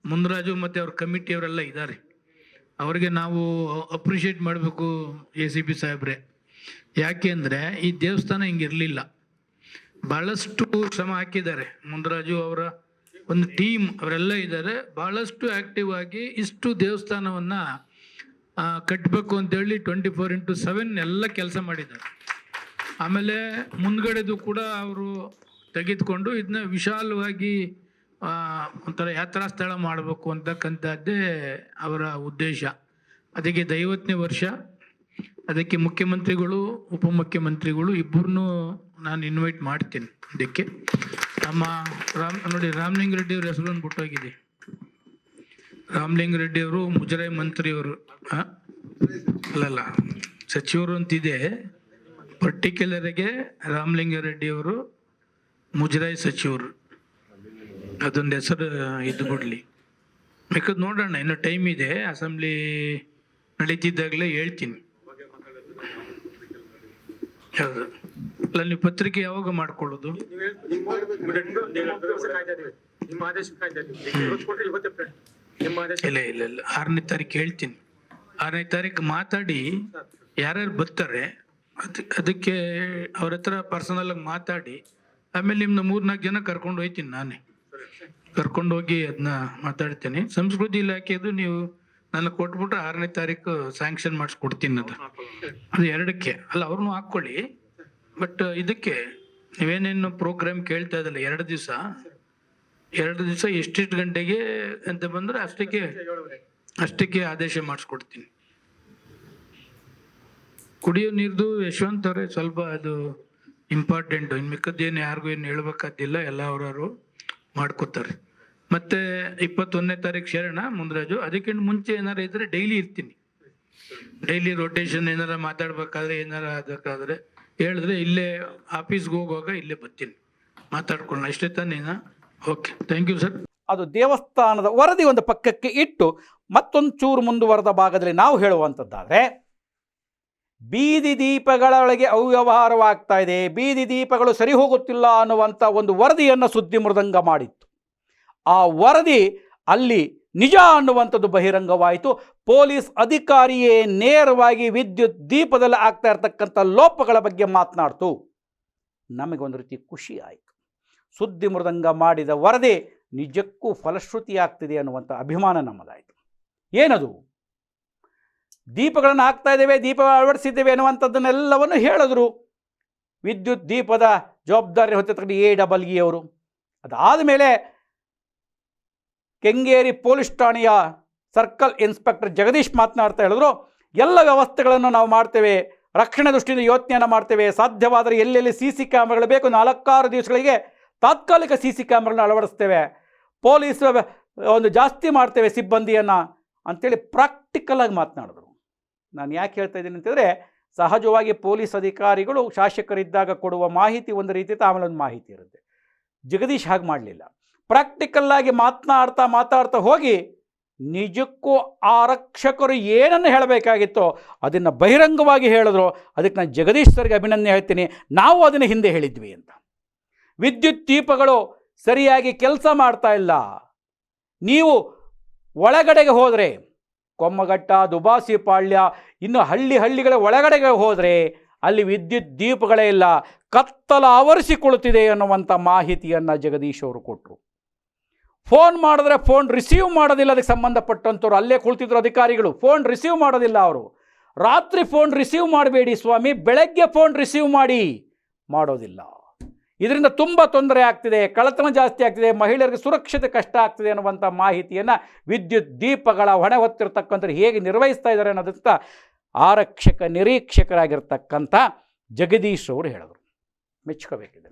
ಮುನ್ರಾಜು ಮತ್ತು ಅವ್ರ ಕಮಿಟಿಯವರೆಲ್ಲ ಇದ್ದಾರೆ. ಅವ್ರಿಗೆ ನಾವು ಅಪ್ರಿಷಿಯೇಟ್ ಮಾಡಬೇಕು ACP ಸಾಹೇಬ್ರೆ. ಯಾಕೆ ಅಂದರೆ ಈ ದೇವಸ್ಥಾನ ಹಿಂಗಿರಲಿಲ್ಲ, ಭಾಳಷ್ಟು ಶ್ರಮ ಹಾಕಿದ್ದಾರೆ. ಮುನ್ರಾಜು ಅವರ ಒಂದು ಟೀಮ್ ಅವರೆಲ್ಲ ಇದ್ದಾರೆ, ಭಾಳಷ್ಟು ಆ್ಯಕ್ಟಿವ್ ಆಗಿ ಇಷ್ಟು ದೇವಸ್ಥಾನವನ್ನು ಕಟ್ಟಬೇಕು ಅಂತೇಳಿ 24/7 ಎಲ್ಲ ಕೆಲಸ ಮಾಡಿದ್ದಾರೆ. ಆಮೇಲೆ ಮುಂದ್ಗಡೆದು ಕೂಡ ಅವರು ತೆಗೆದುಕೊಂಡು ಇದನ್ನ ವಿಶಾಲವಾಗಿ ಒಂಥರ ಯಾತ್ರಾ ಸ್ಥಳ ಮಾಡಬೇಕು ಅಂತಕ್ಕಂಥದ್ದೇ ಅವರ ಉದ್ದೇಶ. ಅದಕ್ಕೆ 50ನೇ ವರ್ಷ, ಅದಕ್ಕೆ ಮುಖ್ಯಮಂತ್ರಿಗಳು ಉಪಮುಖ್ಯಮಂತ್ರಿಗಳು ಇಬ್ಬರನ್ನೂ ನಾನು ಇನ್ವೈಟ್ ಮಾಡ್ತೀನಿ. ಇದಕ್ಕೆ ನಮ್ಮ ನೋಡಿ ರಾಮಲಿಂಗ ರೆಡ್ಡಿ ಅವ್ರ ಹೆಸರನ್ನು ಬಿಟ್ಟೋಗಿದೆ. ರಾಮಲಿಂಗ ರೆಡ್ಡಿ ಅವರು ಮುಜರಾಯಿ ಮಂತ್ರಿಯವರು, ಅಲ್ಲಲ್ಲ ಸಚಿವರು ಅಂತಿದೆ, ಪರ್ಟಿಕ್ಯುಲರ್ಗೆ ರಾಮಲಿಂಗಾರೆಡ್ಡಿ ಅವರು ಮುಜರಾಯಿ ಸಚಿವರು, ಅದೊಂದು ಹೆಸರು ಇದ್ದು ಬಿಡಲಿ. ಬೇಕಾದ್ರೆ ನೋಡೋಣ, ಇನ್ನೂ ಟೈಮ್ ಇದೆ, ಅಸೆಂಬ್ಲಿ ನಡೀತಿದ್ದಾಗಲೇ ಹೇಳ್ತೀನಿ. ಹೌದು, ಅಲ್ಲ ನೀವು ಪತ್ರಿಕೆ ಯಾವಾಗ ಮಾಡ್ಕೊಳ್ಳೋದು? ಇಲ್ಲ ಇಲ್ಲ ಇಲ್ಲ 6ನೇ ತಾರೀಕು ಹೇಳ್ತೀನಿ. 6ನೇ ತಾರೀಕು ಮಾತಾಡಿ ಯಾರ್ಯಾರು ಬರ್ತಾರೆ ಅದಕ್ಕೆ ಅವ್ರ ಹತ್ರ ಪರ್ಸನಲ್ ಆಗಿ ಮಾತಾಡಿ, ಆಮೇಲೆ ನಿಮ್ನ 3-4 ಜನ ಕರ್ಕೊಂಡು ಹೋಗ್ತೀನಿ, ನಾನೇ ಕರ್ಕೊಂಡು ಹೋಗಿ ಅದನ್ನ ಮಾತಾಡ್ತೀನಿ. ಸಂಸ್ಕೃತಿ ಇಲಾಖೆದು ನೀವು ನನಗೆ ಕೊಟ್ಬಿಟ್ರೆ 6ನೇ ತಾರೀಕು ಸ್ಯಾಂಕ್ಷನ್ ಮಾಡಿಸ್ಕೊಡ್ತೀನಿ. ಅದು 2ಕ್ಕೆ ಅಲ್ಲ, ಅವ್ರನ್ನೂ ಹಾಕ್ಕೊಳ್ಳಿ. ಬಟ್ ಇದಕ್ಕೆ ನೀವೇನೇನು ಪ್ರೋಗ್ರಾಮ್ ಕೇಳ್ತಾ ಇದ್ದಲ್ಲ, 2 ದಿವಸ ಎಷ್ಟೆಷ್ಟು ಗಂಟೆಗೆ ಅಂತ ಬಂದರೆ ಅಷ್ಟಕ್ಕೆ ಆದೇಶ ಮಾಡಿಸ್ಕೊಡ್ತೀನಿ. ಕುಡಿಯೋ ನೀರ್ದು ಯಶವಂತ್ ಅವರೇ ಸ್ವಲ್ಪ ಅದು ಇಂಪಾರ್ಟೆಂಟು. ಇನ್ನು ಮಿಕ್ಕದ್ದೇನು ಯಾರಿಗೂ ಏನು ಹೇಳ್ಬೇಕಾದಿಲ್ಲ, ಎಲ್ಲ ಅವರವರು ಮಾಡ್ಕೋತಾರೆ. ಮತ್ತು 21ನೇ ತಾರೀಕು ಶರಣ ಮುಂದ್ರಾಜು. ಅದಕ್ಕಿಂತ ಮುಂಚೆ ಏನಾರು ಇದ್ದರೆ ಡೈಲಿ ಇರ್ತೀನಿ, ಡೈಲಿ ರೊಟೇಷನ್ ಏನಾರ ಮಾತಾಡ್ಬೇಕಾದ್ರೆ ಏನಾರ ಅದಕ್ಕಾದರೆ ಹೇಳಿದ್ರೆ ಇಲ್ಲೇ ಆಫೀಸ್ಗೆ ಹೋಗುವಾಗ ಇಲ್ಲೇ ಬರ್ತೀನಿ, ಮಾತಾಡ್ಕೊಳ್ಳೋಣ. ಅಷ್ಟೇ ತಾನೇನಾ? Okay, thank you sir. ಅದು ದೇವಸ್ಥಾನದ ವರದಿ ಒಂದು ಪಕ್ಕಕ್ಕೆ ಇಟ್ಟು ಮತ್ತೊಂದು ಚೂರು ಮುಂದುವರೆದ ಭಾಗದಲ್ಲಿ ನಾವು ಹೇಳುವಂಥದ್ದಾದರೆ, ಬೀದಿ ದೀಪಗಳೊಳಗೆ ಅವ್ಯವಹಾರವಾಗ್ತಾ ಇದೆ, ಬೀದಿ ದೀಪಗಳು ಸರಿ ಹೋಗುತ್ತಿಲ್ಲ ಅನ್ನುವಂಥ ಒಂದು ವರದಿಯನ್ನು ಸುದ್ದಿ ಮೃದಂಗ ಮಾಡಿತ್ತು. ಆ ವರದಿ ಅಲ್ಲಿ ನಿಜ ಅನ್ನುವಂಥದ್ದು ಬಹಿರಂಗವಾಯಿತು. ಪೊಲೀಸ್ ಅಧಿಕಾರಿಯೇ ನೇರವಾಗಿ ವಿದ್ಯುತ್ ದೀಪದಲ್ಲಿ ಆಗ್ತಾ ಇರತಕ್ಕಂಥ ಲೋಪಗಳ ಬಗ್ಗೆ ಮಾತನಾಡ್ತು. ನಮಗೊಂದು ರೀತಿ ಖುಷಿ ಆಯಿತು. ಸುದ್ದಿ ಮೃದಂಗ ಮಾಡಿದ ವರದಿ ನಿಜಕ್ಕೂ ಫಲಶ್ರುತಿಯಾಗ್ತಿದೆ ಅನ್ನುವಂಥ ಅಭಿಮಾನ ನಮ್ಮದಾಯಿತು. ಏನದು? ದೀಪಗಳನ್ನು ಹಾಕ್ತಾ ಇದ್ದೇವೆ, ದೀಪ ಅಳವಡಿಸಿದ್ದೇವೆ ಅನ್ನುವಂಥದ್ದನ್ನೆಲ್ಲವನ್ನು ಹೇಳಿದ್ರು. ವಿದ್ಯುತ್ ದೀಪದ ಜವಾಬ್ದಾರಿ ಹೊತ್ತಿರ್ತಕ್ಕಂಥ AEE ಅವರು. ಅದಾದ ಮೇಲೆ ಕೆಂಗೇರಿ ಪೊಲೀಸ್ ಠಾಣೆಯ ಸರ್ಕಲ್ ಇನ್ಸ್ಪೆಕ್ಟರ್ ಜಗದೀಶ್ ಮಾತನಾಡ್ತಾ ಹೇಳಿದ್ರು, ಎಲ್ಲ ವ್ಯವಸ್ಥೆಗಳನ್ನು ನಾವು ಮಾಡ್ತೇವೆ, ರಕ್ಷಣೆ ದೃಷ್ಟಿಯಿಂದ ಯೋಚನೆಯನ್ನು ಮಾಡ್ತೇವೆ, ಸಾಧ್ಯವಾದರೆ ಎಲ್ಲೆಲ್ಲಿ CC ಕ್ಯಾಮ್ರಾಗಳು ಬೇಕು 4-6 ದಿವಸಗಳಿಗೆ ತಾತ್ಕಾಲಿಕ CC ಕ್ಯಾಮ್ರಾಗಳನ್ನ ಅಳವಡಿಸ್ತೇವೆ, ಪೊಲೀಸ್ ಒಂದು ಜಾಸ್ತಿ ಮಾಡ್ತೇವೆ ಸಿಬ್ಬಂದಿಯನ್ನು ಅಂಥೇಳಿ ಪ್ರಾಕ್ಟಿಕಲಾಗಿ ಮಾತನಾಡಿದ್ರು. ನಾನು ಯಾಕೆ ಹೇಳ್ತಾ ಇದ್ದೀನಿ ಅಂತಂದರೆ, ಸಹಜವಾಗಿ ಪೊಲೀಸ್ ಅಧಿಕಾರಿಗಳು ಶಾಸಕರಿದ್ದಾಗ ಕೊಡುವ ಮಾಹಿತಿ ಒಂದು ರೀತಿ, ಆಮೇಲೆ ಒಂದು ಮಾಹಿತಿ ಇರುತ್ತೆ. ಜಗದೀಶ್ ಹಾಗೆ ಮಾಡಲಿಲ್ಲ. ಪ್ರಾಕ್ಟಿಕಲ್ಲಾಗಿ ಮಾತಾಡ್ತಾ ಹೋಗಿ ನಿಜಕ್ಕೂ ಆರಕ್ಷಕರು ಏನನ್ನು ಹೇಳಬೇಕಾಗಿತ್ತೋ ಅದನ್ನು ಬಹಿರಂಗವಾಗಿ ಹೇಳಿದ್ರು. ಅದಕ್ಕೆ ನಾನು ಜಗದೀಶ್ ಸರ್ಗೆ ಅಭಿನಂದನೆ ಹೇಳ್ತೀನಿ. ನಾವು ಅದನ್ನು ಹಿಂದೆ ಹೇಳಿದ್ವಿ ಅಂತ. ವಿದ್ಯುತ್ ದೀಪಗಳು ಸರಿಯಾಗಿ ಕೆಲಸ ಮಾಡ್ತಾ ಇಲ್ಲ. ನೀವು ಒಳಗಡೆಗೆ ಹೋದರೆ ಕೊಮ್ಮಘಟ್ಟ, ದುಬಾಸಿಪಾಳ್ಯ, ಇನ್ನು ಹಳ್ಳಿಗಳ ಒಳಗಡೆಗೆ ಹೋದರೆ ಅಲ್ಲಿ ವಿದ್ಯುತ್ ದೀಪಗಳೇ ಇಲ್ಲ, ಕತ್ತಲ ಆವರಿಸಿಕೊಳ್ಳುತ್ತಿದೆ ಅನ್ನುವಂಥ ಮಾಹಿತಿಯನ್ನು ಜಗದೀಶ್ ಅವರು ಕೊಟ್ಟರು. ಫೋನ್ ಮಾಡಿದ್ರೆ ಫೋನ್ ರಿಸೀವ್ ಮಾಡೋದಿಲ್ಲ, ಅದಕ್ಕೆ ಸಂಬಂಧಪಟ್ಟಂಥವ್ರು ಅಲ್ಲೇ ಕುಳಿತಿದ್ರು ಅಧಿಕಾರಿಗಳು, ಫೋನ್ ರಿಸೀವ್ ಮಾಡೋದಿಲ್ಲ ಅವರು. ರಾತ್ರಿ ಫೋನ್ ರಿಸೀವ್ ಮಾಡಬೇಡಿ ಸ್ವಾಮಿ, ಬೆಳಗ್ಗೆ ಫೋನ್ ರಿಸೀವ್ ಮಾಡಿ, ಮಾಡೋದಿಲ್ಲ. ಇದರಿಂದ ತುಂಬ ತೊಂದರೆ ಆಗ್ತಿದೆ, ಕಳ್ಳತನ ಜಾಸ್ತಿ ಆಗ್ತಿದೆ, ಮಹಿಳೆಯರಿಗೆ ಸುರಕ್ಷತೆ ಕಷ್ಟ ಆಗ್ತಿದೆ ಅನ್ನುವಂಥ ಮಾಹಿತಿಯನ್ನು ವಿದ್ಯುತ್ ದೀಪಗಳ ಹೊಣೆ ಹೊತ್ತಿರ್ತಕ್ಕಂಥವ್ರು ಹೇಗೆ ನಿರ್ವಹಿಸ್ತಾ ಇದ್ದಾರೆ ಅನ್ನೋದಕ್ಕೆ ಆರಕ್ಷಕ ನಿರೀಕ್ಷಕರಾಗಿರ್ತಕ್ಕಂಥ ಜಗದೀಶ್ ಅವರು ಹೇಳಿದರು. ಮೆಚ್ಕೋಬೇಕಿದೆ.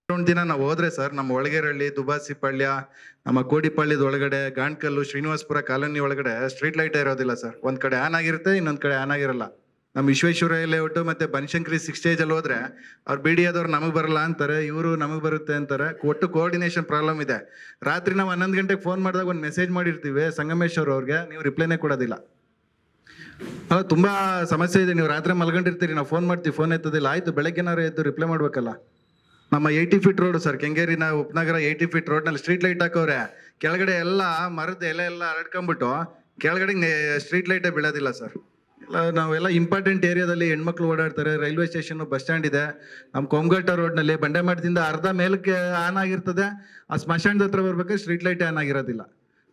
ಒಂದು ದಿನ ನಾವು ಹೋದ್ರೆ ಸರ್, ನಮ್ಮ ಒಳಗೇರಹಳ್ಳಿ, ದುಬಾಸಿಪಾಳ್ಯ, ನಮ್ಮ ಕೋಡಿಪಾಳ್ಯದ ಒಳಗಡೆ, ಗಾಣ್ಕಲ್ಲು, ಶ್ರೀನಿವಾಸಪುರ ಕಾಲೋನಿ ಒಳಗಡೆ ಸ್ಟ್ರೀಟ್ ಲೈಟ್ ಇರೋದಿಲ್ಲ ಸರ್. ಒಂದ್ ಕಡೆ ಆನ್ ಆಗಿರುತ್ತೆ, ಇನ್ನೊಂದ್ ಕಡೆ ಆನ್ ಆಗಿರಲ್ಲ. ನಮ್ಮ ವಿಶ್ವೇಶ್ವರಯ್ಯ ಲೇಔಟ್ ಮತ್ತೆ ಬನಶಂಕರಿ 6 ಸ್ಟೇಜಲ್ಲಿ ಹೋದ್ರೆ ಅವ್ರು ಬಿ ಡಿ ಆದವ್ರು ನಮಗೆ ಬರಲ್ಲ ಅಂತಾರೆ, ಇವರು ನಮಗೆ ಬರುತ್ತೆ ಅಂತಾರೆ. ಒಟ್ಟು ಕೋಆರ್ಡಿನೇಷನ್ ಪ್ರಾಬ್ಲಮ್ ಇದೆ. ರಾತ್ರಿ ನಾವು 11 ಗಂಟೆಗೆ ಫೋನ್ ಮಾಡಿದಾಗ ಒಂದು ಮೆಸೇಜ್ ಮಾಡಿರ್ತೀವಿ ಸಂಗಮೇಶ್ವರ್ ಅವ್ರಿಗೆ, ನೀವು ರಿಪ್ಲೈನೇ ಕೊಡೋದಿಲ್ಲ. ತುಂಬಾ ಸಮಸ್ಯೆ ಇದೆ. ನೀವು ರಾತ್ರಿ ಮಲ್ಕೊಂಡಿರ್ತೀರಿ, ನಾವು ಫೋನ್ ಮಾಡ್ತೀವಿ, ಫೋನ್ ಎತ್ತೋದಿಲ್ಲ. ಆಯ್ತು, ಬೆಳಗ್ಗೆನಾರು ಎದ್ದು ರಿಪ್ಲೈ ಮಾಡ್ಬೇಕಲ್ಲ. ನಮ್ಮ 80 ಫೀಟ್ ರೋಡ್ ಸರ್, ಕೆಂಗೇರಿನ ಉಪನಗರ 80 ಫೀಟ್ ರೋಡ್ನಲ್ಲಿ ಸ್ಟ್ರೀಟ್ ಲೈಟ್ ಹಾಕವ್ರೆ. ಕೆಳಗಡೆ ಎಲ್ಲ ಮರದ ಎಲೆ ಎಲ್ಲ ಹರಡ್ಕೊಂಡ್ಬಿಟ್ಟು ಕೆಳಗಡೆ ಸ್ಟ್ರೀಟ್ ಲೈಟೇ ಬೀಳೋದಿಲ್ಲ ಸರ್. ನಾವೆಲ್ಲ ಇಂಪಾರ್ಟೆಂಟ್ ಏರಿಯಾದಲ್ಲಿ ಹೆಣ್ಮಕ್ಳು ಓಡಾಡ್ತಾರೆ. ರೈಲ್ವೆ ಸ್ಟೇಷನ್, ಬಸ್ ಸ್ಟ್ಯಾಂಡ್ ಇದೆ. ನಮ್ಮ ಕೊಮ್ಘಟ್ಟ ರೋಡ್ನಲ್ಲಿ ಬಂಡೆಮಠದಿಂದ ಅರ್ಧ ಮೇಲಕ್ಕೆ ಆನ್ ಆಗಿರ್ತದೆ, ಆ ಸ್ಮಶಾನದ ಹತ್ರ ಬರ್ಬೇಕಾದ್ರೆ ಸ್ಟ್ರೀಟ್ ಲೈಟ್ ಆನ್ ಆಗಿರೋದಿಲ್ಲ.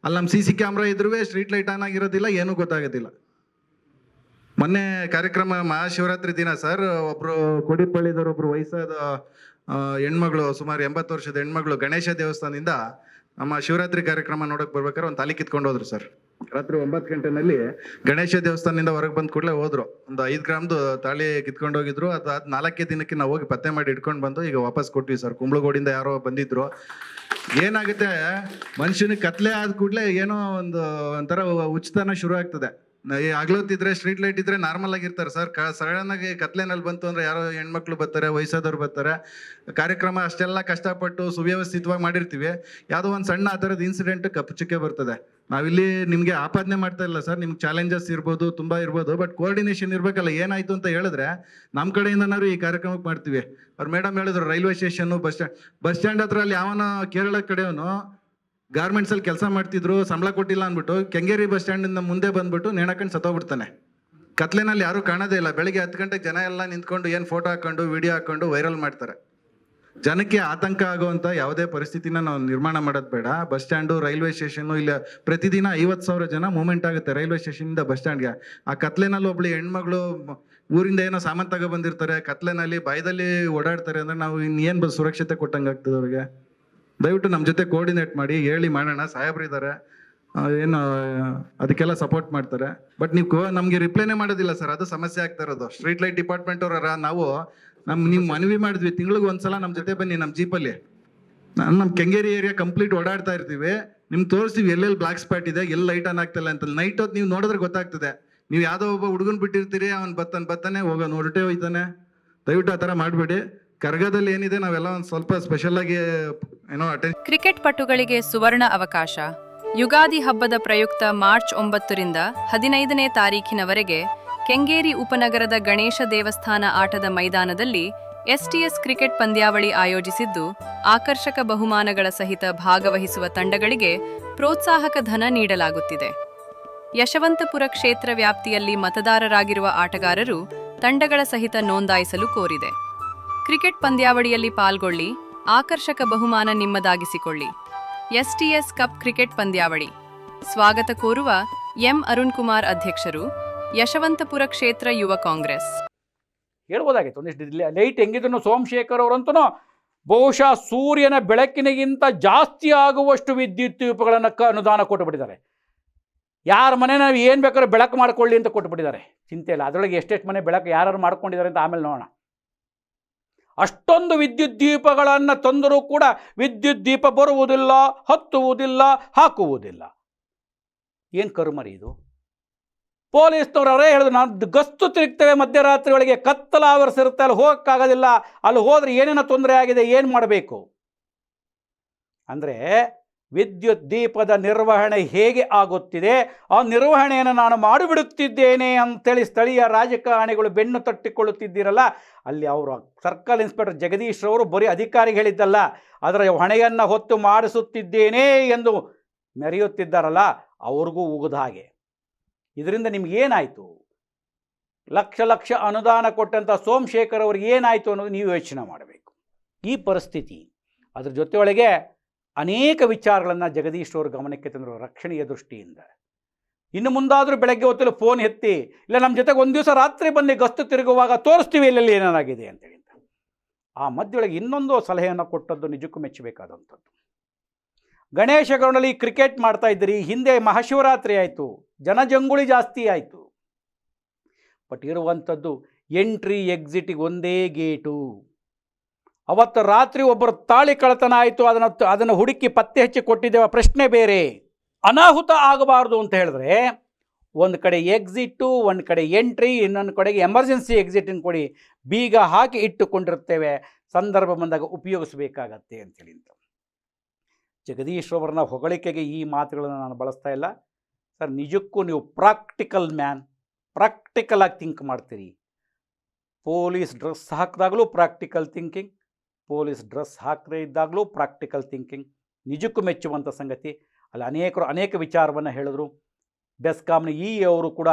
ಅಲ್ಲಿ ನಮ್ಮ CC ಕ್ಯಾಮ್ರಾ ಇದ್ರೂ ಸ್ಟ್ರೀಟ್ ಲೈಟ್ ಆನ್ ಆಗಿರೋದಿಲ್ಲ, ಏನೂ ಗೊತ್ತಾಗೋದಿಲ್ಲ. ಮೊನ್ನೆ ಕಾರ್ಯಕ್ರಮ ಮಹಾಶಿವರಾತ್ರಿ ದಿನ ಸರ್, ಒಬ್ರು ಕೋಡಿಪಳ್ಳಿದವ್ರು, ಒಬ್ರು ವಯಸ್ಸಾದ ಹೆಣ್ಮಗಳು, ಸುಮಾರು 80 ವರ್ಷದ ಹೆಣ್ಮಗಳು, ಗಣೇಶ ದೇವಸ್ಥಾನದಿಂದ ನಮ್ಮ ಶಿವರಾತ್ರಿ ಕಾರ್ಯಕ್ರಮ ನೋಡಕ್ ಬರ್ಬೇಕಾದ್ರೆ ಒಂದು ತಾಲಿ ಕಿತ್ಕೊಂಡು ಹೋದ್ರು ಸರ್. ರಾತ್ರಿ 9 ಗಂಟೆನಲ್ಲಿ ಗಣೇಶ ದೇವಸ್ಥಾನದಿಂದ ಹೊರಗೆ ಬಂದ ಕೂಡಲೇ ಹೋದ್ರು. ಒಂದು 5 ಗ್ರಾಮ್ದು ತಾಳಿ ಕಿತ್ಕೊಂಡು ಹೋಗಿದ್ರು. ಅದಾದ 4 ದಿನಕ್ಕೆ ನಾವು ಹೋಗಿ ಪತ್ತೆ ಮಾಡಿ ಇಟ್ಕೊಂಡು ಬಂದು ಈಗ ವಾಪಸ್ ಕೊಟ್ವಿ ಸರ್. ಕುಂಬ್ಳಗೋಡಿಂದ ಯಾರೋ ಬಂದಿದ್ರು. ಏನಾಗುತ್ತೆ, ಮನುಷ್ಯನಿಗೆ ಕತ್ಲೆ ಆದ ಕೂಡಲೇ ಏನೋ ಒಂಥರ ಉಚಿತನ ಶುರು ಆಗ್ತದೆ. ಆಗ್ಲೋತಿದ್ರೆ ಸ್ಟ್ರೀಟ್ ಲೈಟ್ ಇದ್ರೆ ನಾರ್ಮಲ್ ಆಗಿರ್ತಾರೆ ಸರ್. ಸಡನ್ ಆಗಿ ಕತ್ಲೆನಲ್ಲಿ ಬಂತು ಅಂದ್ರೆ ಯಾರೋ ಹೆಣ್ಮಕ್ಳು ಬರ್ತಾರೆ, ವಯಸ್ಸಾದವ್ರು ಬರ್ತಾರೆ. ಕಾರ್ಯಕ್ರಮ ಅಷ್ಟೆಲ್ಲ ಕಷ್ಟಪಟ್ಟು ಸುವ್ಯವಸ್ಥಿತವಾಗಿ ಮಾಡಿರ್ತೀವಿ, ಯಾವುದೋ ಒಂದು ಸಣ್ಣ ಆ ಥರದ ಇನ್ಸಿಡೆಂಟ್ ಕಪ್ಪಚುಕ್ಕೆ ಬರ್ತದೆ. ನಾವಿಲ್ಲಿ ನಿಮಗೆ ಆಪಾದನೆ ಮಾಡ್ತಾ ಇಲ್ಲ ಸರ್, ನಿಮ್ಗೆ ಚಾಲೆಂಜಸ್ ಇರ್ಬೋದು, ತುಂಬಾ ಇರ್ಬೋದು, ಬಟ್ ಕೋಆರ್ಡಿನೇಷನ್ ಇರ್ಬೇಕಲ್ಲ. ಏನಾಯ್ತು ಅಂತ ಹೇಳಿದ್ರೆ ನಮ್ಮ ಕಡೆಯಿಂದನಾದ್ರು ಈ ಕಾರ್ಯಕ್ರಮಕ್ಕೆ ಮಾಡ್ತೀವಿ. ಅವ್ರು ಮೇಡಮ್ ಹೇಳಿದ್ರು, ರೈಲ್ವೆ ಸ್ಟೇಷನ್, ಬಸ್ ಸ್ಟ್ಯಾಂಡ್ ಹತ್ರ ಅಲ್ಲಿ ಯಾವನ ಕೇರಳ ಕಡೆಯವನು ಗಾರ್ಮೆಂಟ್ಸ್ ಅಲ್ಲಿ ಕೆಲಸ ಮಾಡ್ತಿದ್ರು, ಸಂಬಳ ಕೊಟ್ಟಿಲ್ಲ ಅಂದ್ಬಿಟ್ಟು ಕೆಂಗೇರಿ ಬಸ್ ಸ್ಟ್ಯಾಂಡ್ ಇಂದ ಮುಂದೆ ಬಂದ್ಬಿಟ್ಟು ನೇಣಾಕೊಂಡು ಸತ್ತೋಗ್ಬಿಡ್ತಾನೆ. ಕತ್ಲೆನಲ್ಲಿ ಯಾರು ಕಾಣೋದೇ ಇಲ್ಲ. ಬೆಳಿಗ್ಗೆ 10 ಗಂಟೆಗೆ ಜನ ಎಲ್ಲ ನಿಂತ್ಕೊಂಡು ಏನು ಫೋಟೋ ಹಾಕೊಂಡು ವಿಡಿಯೋ ಹಾಕೊಂಡು ವೈರಲ್ ಮಾಡ್ತಾರೆ. ಜನಕ್ಕೆ ಆತಂಕ ಆಗುವಂತ ಯಾವುದೇ ಪರಿಸ್ಥಿತಿನ ನಾವು ನಿರ್ಮಾಣ ಮಾಡೋದು ಬೇಡ. ಬಸ್ ಸ್ಟ್ಯಾಂಡು, ರೈಲ್ವೆ ಸ್ಟೇಷನ್, ಇಲ್ಲ ಪ್ರತಿದಿನ 50,000 ಜನ ಮೂವ್ಮೆಂಟ್ ಆಗುತ್ತೆ ರೈಲ್ವೆ ಸ್ಟೇಷನ್ ಇಂದ ಬಸ್ ಸ್ಟ್ಯಾಂಡ್ಗೆ. ಆ ಕತ್ಲೆನಲ್ಲಿ ಒಬ್ಳು ಹೆಣ್ಮಗಳು ಊರಿಂದ ಏನೋ ಸಾಮಾನು ತಗೋ ಬಂದಿರ್ತಾರೆ, ಕತ್ಲೆನಲ್ಲಿ ಬಾಯದಲ್ಲಿ ಓಡಾಡ್ತಾರೆ ಅಂದ್ರೆ ನಾವು ಇನ್ನೇನು ಸುರಕ್ಷತೆ ಕೊಟ್ಟಂಗೆ ಆಗ್ತದೆ ಅವ್ರಿಗೆ. ದಯವಿಟ್ಟು ನಮ್ಮ ಜೊತೆ ಕೋಆರ್ಡಿನೇಟ್ ಮಾಡಿ ಹೇಳಿ ಮಾಡೋಣ. ಸಾಹೇಬ್ರಿದ್ದಾರೆ, ಏನು ಅದಕ್ಕೆಲ್ಲ ಸಪೋರ್ಟ್ ಮಾಡ್ತಾರೆ. ಬಟ್ ನೀವು ನಮಗೆ ರಿಪ್ಲೈನೇ ಮಾಡೋದಿಲ್ಲ ಸರ್, ಅದು ಸಮಸ್ಯೆ ಆಗ್ತಾ ಇರೋದು. ಸ್ಟ್ರೀಟ್ ಲೈಟ್ ಡಿಪಾರ್ಟ್ಮೆಂಟ್ ಅವರ ನಾವು ನೀವು ಮನವಿ ಮಾಡಿದ್ವಿ, ತಿಂಗಳಿಗೆ ಒಂದ್ಸಲ ನಮ್ಮ ಜೊತೆ ಬನ್ನಿ. ನಮ್ಮ ಜೀಪಲ್ಲಿ ನಮ್ಮ ಕೆಂಗೇರಿ ಏರಿಯಾ ಕಂಪ್ಲೀಟ್ ಓಡಾಡ್ತಾ ಇರ್ತೀವಿ, ನಿಮ್ಗೆ ತೋರಿಸ್ತೀವಿ ಎಲ್ಲೆಲ್ಲಿ ಬ್ಲಾಕ್ ಸ್ಪಾಟ್ ಇದೆ, ಎಲ್ಲಿ ಲೈಟ್ ಆನ್ ಆಗ್ತಿಲ್ಲ ಅಂತ. ನೈಟ್ ಹೊತ್ತು ನೀವು ನೋಡಿದ್ರೆ ಗೊತ್ತಾಗ್ತದೆ. ನೀವು ಯಾವುದೋ ಒಬ್ಬ ಹುಡುಗನ್ ಬಿಟ್ಟಿರ್ತೀರಿ, ಅವ್ನು ಬರ್ತಾನೆ ಹೊರಟೇ ಹೋಯ್ತಾನೆ. ದಯವಿಟ್ಟು ಆ ಥರ ಮಾಡಬೇಡಿ. ಕರ್ಗದಲ್ಲಿ ಏನಿದೆ ನಾವೆಲ್ಲ ಒಂದು ಸ್ವಲ್ಪ ಸ್ಪೆಷಲ್ ಆಗಿ ಏನೋ ಅಟೆನ್ಷನ್. ಕ್ರಿಕೆಟ್ ಪಟುಗಳಿಗೆ ಸುವರ್ಣ ಅವಕಾಶ. ಯುಗಾದಿ ಹಬ್ಬದ ಪ್ರಯುಕ್ತ ಮಾರ್ಚ್ 9ರಿಂದ 15ನೇ ತಾರೀಖಿನವರೆಗೆ ಕೆಂಗೇರಿ ಉಪನಗರದ ಗಣೇಶ ದೇವಸ್ಥಾನ ಆಟದ ಮೈದಾನದಲ್ಲಿ STS ಕ್ರಿಕೆಟ್ ಪಂದ್ಯಾವಳಿ ಆಯೋಜಿಸಿದ್ದು, ಆಕರ್ಷಕ ಬಹುಮಾನಗಳ ಸಹಿತ ಭಾಗವಹಿಸುವ ತಂಡಗಳಿಗೆ ಪ್ರೋತ್ಸಾಹಕ ಧನ ನೀಡಲಾಗುತ್ತಿದೆ. ಯಶವಂತಪುರ ಕ್ಷೇತ್ರ ವ್ಯಾಪ್ತಿಯಲ್ಲಿ ಮತದಾರರಾಗಿರುವ ಆಟಗಾರರು ತಂಡಗಳ ಸಹಿತ ನೋಂದಾಯಿಸಲು ಕೋರಿದೆ. ಕ್ರಿಕೆಟ್ ಪಂದ್ಯಾವಳಿಯಲ್ಲಿ ಪಾಲ್ಗೊಳ್ಳಿ, ಆಕರ್ಷಕ ಬಹುಮಾನ ನಿಮ್ಮದಾಗಿಸಿಕೊಳ್ಳಿ. STS ಕಪ್ ಕ್ರಿಕೆಟ್ ಪಂದ್ಯಾವಳಿ. ಸ್ವಾಗತ ಕೋರುವ ಎಂ ಅರುಣ್ ಕುಮಾರ್, ಅಧ್ಯಕ್ಷರು, ಯಶವಂತಪುರ ಕ್ಷೇತ್ರ ಯುವ ಕಾಂಗ್ರೆಸ್. ಹೇಳ್ಬೋದಾಗಿತ್ತು ಒಂದಿಷ್ಟು ಲೈಟ್ ಹೆಂಗಿದ್ರು. ಸೋಮಶೇಖರ್ ಅವರಂತೂ ಬಹುಶಃ ಸೂರ್ಯನ ಬೆಳಕಿನಿಗಿಂತ ಜಾಸ್ತಿ ಆಗುವಷ್ಟು ವಿದ್ಯುತ್ ದೀಪಗಳನ್ನು ಅನುದಾನ ಕೊಟ್ಟುಬಿಟ್ಟಿದ್ದಾರೆ. ಯಾರ ಮನೆ ನಾವು ಏನು ಬೇಕಾದ್ರೂ ಬೆಳಕು ಮಾಡ್ಕೊಳ್ಳಿ ಅಂತ ಕೊಟ್ಟುಬಿಟ್ಟಿದ್ದಾರೆ. ಚಿಂತೆ ಇಲ್ಲ, ಅದರೊಳಗೆ ಎಷ್ಟೆಷ್ಟು ಮನೆ ಬೆಳಕು ಯಾರು ಮಾಡ್ಕೊಂಡಿದ್ದಾರೆ ಅಂತ ಆಮೇಲೆ ನೋಡೋಣ. ಅಷ್ಟೊಂದು ವಿದ್ಯುತ್ ದೀಪಗಳನ್ನು ತಂದರೂ ಕೂಡ ವಿದ್ಯುತ್ ದೀಪ ಬರುವುದಿಲ್ಲ, ಹತ್ತುವುದಿಲ್ಲ, ಹಾಕುವುದಿಲ್ಲ. ಏನು ಕರ್ಮರಿ ಇದು? ಪೊಲೀಸ್ನವ್ರು ಅವರೇ ಹೇಳಿದ್ರು, ನಾವು ಗಸ್ತು ತಿರುಗ್ತೇವೆ ಮಧ್ಯರಾತ್ರಿ ಒಳಗೆ, ಕತ್ತಲ ಆವರಿಸಿರುತ್ತೆ, ಅಲ್ಲಿ ಹೋಗೋಕ್ಕಾಗೋದಿಲ್ಲ, ಅಲ್ಲಿ ಹೋದರೆ ಏನೇನೋ ತೊಂದರೆ ಆಗಿದೆ, ಏನು ಮಾಡಬೇಕು ಅಂದರೆ ವಿದ್ಯುತ್ ದೀಪದ ನಿರ್ವಹಣೆ ಹೇಗೆ ಆಗುತ್ತಿದೆ, ಆ ನಿರ್ವಹಣೆಯನ್ನು ನಾನು ಮಾಡಿಬಿಡುತ್ತಿದ್ದೇನೆ ಅಂತೇಳಿ ಸ್ಥಳೀಯ ರಾಜಕಾರಣಿಗಳು ಬೆನ್ನು ತಟ್ಟಿಕೊಳ್ಳುತ್ತಿದ್ದೀರಲ್ಲ, ಅಲ್ಲಿ ಅವರು ಸರ್ಕಲ್ ಇನ್ಸ್ಪೆಕ್ಟರ್ ಜಗದೀಶ್ ಅವರು ಬರೀ ಅಧಿಕಾರಿಗೆ ಹೇಳಿದ್ದಲ್ಲ, ಅದರ ಹೊಣೆಯನ್ನು ಹೊತ್ತು ಮಾಡಿಸುತ್ತಿದ್ದೇನೆ ಎಂದು ಮೆರೆಯುತ್ತಿದ್ದಾರಲ್ಲ, ಅವ್ರಿಗೂ ಉಗಿದ ಹಾಗೆ. ಇದರಿಂದ ನಿಮಗೇನಾಯಿತು? ಲಕ್ಷ ಲಕ್ಷ ಅನುದಾನ ಕೊಟ್ಟಂಥ ಸೋಮಶೇಖರ್ ಅವ್ರಿಗೆ ಏನಾಯಿತು ಅನ್ನೋದು ನೀವು ಯೋಚನೆ ಮಾಡಬೇಕು. ಈ ಪರಿಸ್ಥಿತಿ, ಅದ್ರ ಜೊತೆಯೊಳಗೆ ಅನೇಕ ವಿಚಾರಗಳನ್ನು ಜಗದೀಶ್ ಅವ್ರ ಗಮನಕ್ಕೆ ತಂದರು ರಕ್ಷಣೆಯ ದೃಷ್ಟಿಯಿಂದ. ಇನ್ನು ಮುಂದಾದರೂ ಬೆಳಗ್ಗೆ ಹೊತ್ತಲ್ಲಿ ಫೋನ್ ಎತ್ತಿ, ಇಲ್ಲ ನಮ್ಮ ಜೊತೆಗೆ ಒಂದು ದಿವಸ ರಾತ್ರಿ ಬಂದು ಗಸ್ತು ತಿರುಗುವಾಗ ತೋರಿಸ್ತೀವಿ ಎಲ್ಲೆಲ್ಲಿ ಏನೇನಾಗಿದೆ ಅಂತೇಳಿ. ಆ ಮಧ್ಯೊಳಗೆ ಇನ್ನೊಂದು ಸಲಹೆಯನ್ನು ಕೊಟ್ಟದ್ದು ನಿಜಕ್ಕೂ ಮೆಚ್ಚಬೇಕಾದಂಥದ್ದು. ಗಣೇಶ ಗ್ರೌಂಡಲ್ಲಿ ಕ್ರಿಕೆಟ್ ಮಾಡ್ತಾ ಇದ್ದೀರಿ, ಹಿಂದೆ ಮಹಾಶಿವರಾತ್ರಿ ಆಯಿತು, ಜನಜಂಗುಳಿ ಜಾಸ್ತಿ ಆಯಿತು. ಬಟ್ ಇರುವಂಥದ್ದು ಎಂಟ್ರಿ ಎಕ್ಸಿಟಿಗೆ ಒಂದೇ ಗೇಟು. ಅವತ್ತು ರಾತ್ರಿ ಒಬ್ಬರು ತಾಳಿ ಕಳ್ಳತನ ಆಯಿತು, ಅದನ್ನು ಹುಡುಕಿ ಪತ್ತೆ ಹಚ್ಚಿ ಕೊಟ್ಟಿದ್ದೇವೆ, ಪ್ರಶ್ನೆ ಬೇರೆ. ಅನಾಹುತ ಆಗಬಾರ್ದು ಅಂತ ಹೇಳಿದ್ರೆ ಒಂದು ಕಡೆ ಎಕ್ಸಿಟ್ಟು, ಒಂದು ಕಡೆ ಎಂಟ್ರಿ, ಇನ್ನೊಂದು ಕಡೆಗೆ ಎಮರ್ಜೆನ್ಸಿ ಎಕ್ಸಿಟನ್ನು ಕೊಡಿ, ಬೀಗ ಹಾಕಿ ಇಟ್ಟುಕೊಂಡಿರ್ತೇವೆ, ಸಂದರ್ಭ ಬಂದಾಗ ಉಪಯೋಗಿಸಬೇಕಾಗತ್ತೆ ಅಂತೇಳಿ. ಜಗದೀಶ್ ಅವರನ್ನ ಹೊಗಳಿಕೆಗೆ ಈ ಮಾತುಗಳನ್ನು ನಾನು ಬಳಸ್ತಾ ಇಲ್ಲ ಸರ್. ನಿಜಕ್ಕೂ ನೀವು ಪ್ರಾಕ್ಟಿಕಲ್ ಮ್ಯಾನ್, ಪ್ರಾಕ್ಟಿಕಲ್ ಆಗಿ ಥಿಂಕ್ ಮಾಡ್ತೀರಿ. ಪೊಲೀಸ್ ಡ್ರೆಸ್ ಹಾಕಿದಾಗಲೂ ಪ್ರಾಕ್ಟಿಕಲ್ ಥಿಂಕಿಂಗ್, ಪೊಲೀಸ್ ಡ್ರೆಸ್ ಹಾಕದೇ ಇದ್ದಾಗಲೂ ಪ್ರಾಕ್ಟಿಕಲ್ ಥಿಂಕಿಂಗ್. ನಿಜಕ್ಕೂ ಮೆಚ್ಚುವಂಥ ಸಂಗತಿ. ಅಲ್ಲಿ ಅನೇಕ ವಿಚಾರವನ್ನು ಹೇಳಿದ್ರು. ಬೆಸ್ಕಾಂನ ಅವರು ಕೂಡ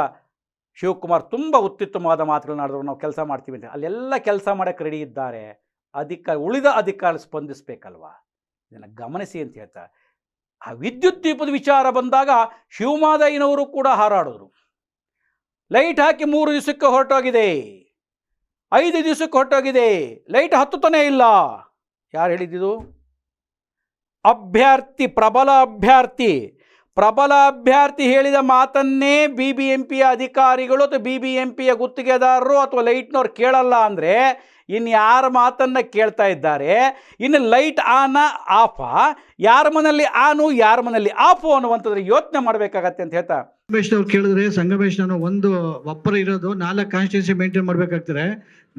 ಶಿವಕುಮಾರ್ ತುಂಬ ಅತ್ಯುತ್ತಮವಾದ ಮಾತುಗಳನ್ನ ಆಡಿದ್ರು, ನಾವು ಕೆಲಸ ಮಾಡ್ತೀವಿ ಅಂತ. ಅಲ್ಲೆಲ್ಲ ಕೆಲಸ ಮಾಡೋಕ್ಕೆ ರೆಡಿ ಇದ್ದಾರೆ. ಉಳಿದ ಅಧಿಕಾರಿ ಸ್ಪಂದಿಸಬೇಕಲ್ವ, ಇದನ್ನು ಗಮನಿಸಿ ಅಂತ ಹೇಳ್ತಾ. ಆ ವಿದ್ಯುತ್ ದೀಪದ ವಿಚಾರ ಬಂದಾಗ ಶಿವಮಾದಯ್ಯನವರು ಕೂಡ ಹಾರಾಡಿದ್ರು. ಲೈಟ್ ಹಾಕಿ 3 ದಿವಸಕ್ಕೆ ಹೊರಟೋಗಿದೆ, 5 ದಿವಸಕ್ಕೆ ಹೊರಟೋಗಿದೆ, ಲೈಟ್ ಹತ್ತುತ್ತಾನೇ ಇಲ್ಲ. ಯಾರು ಹೇಳಿದ್ದು? ಅಭ್ಯರ್ಥಿ, ಪ್ರಬಲ ಅಭ್ಯರ್ಥಿ ಹೇಳಿದ ಮಾತನ್ನೇ BBMPಯ ಅಧಿಕಾರಿಗಳು ಅಥವಾ BBMPಯ ಗುತ್ತಿಗೆದಾರರು ಅಥವಾ ಲೈಟ್ನವ್ರು ಕೇಳಲ್ಲ ಅಂದರೆ ಇನ್ನು ಯಾರ ಮಾತನ್ನು ಕೇಳ್ತಾ ಇದ್ದಾರೆ? ಇನ್ನು ಲೈಟ್ ಆನ ಆಫಾ, ಯಾರ ಮನೆಯಲ್ಲಿ ಆನು ಯಾರ ಮನೆಯಲ್ಲಿ ಆಫು ಅನ್ನುವಂಥದ್ದು ಯೋಚನೆ ಮಾಡಬೇಕಾಗತ್ತೆ ಅಂತ ಹೇಳ್ತಾ ಸಂಗಮೇಶ್ನವ್ರು ಕೇಳಿದ್ರೆ, ಸಂಗಮೇಶ್ನ ಒಂದು ಒಬ್ಬರು ಇರೋದು 4 ಕಾನ್ಸ್ಟಿಟ್ಯೂನ್ಸಿ ಮೇಂಟೈನ್ ಮಾಡಬೇಕಾಗ್ತಾರೆ.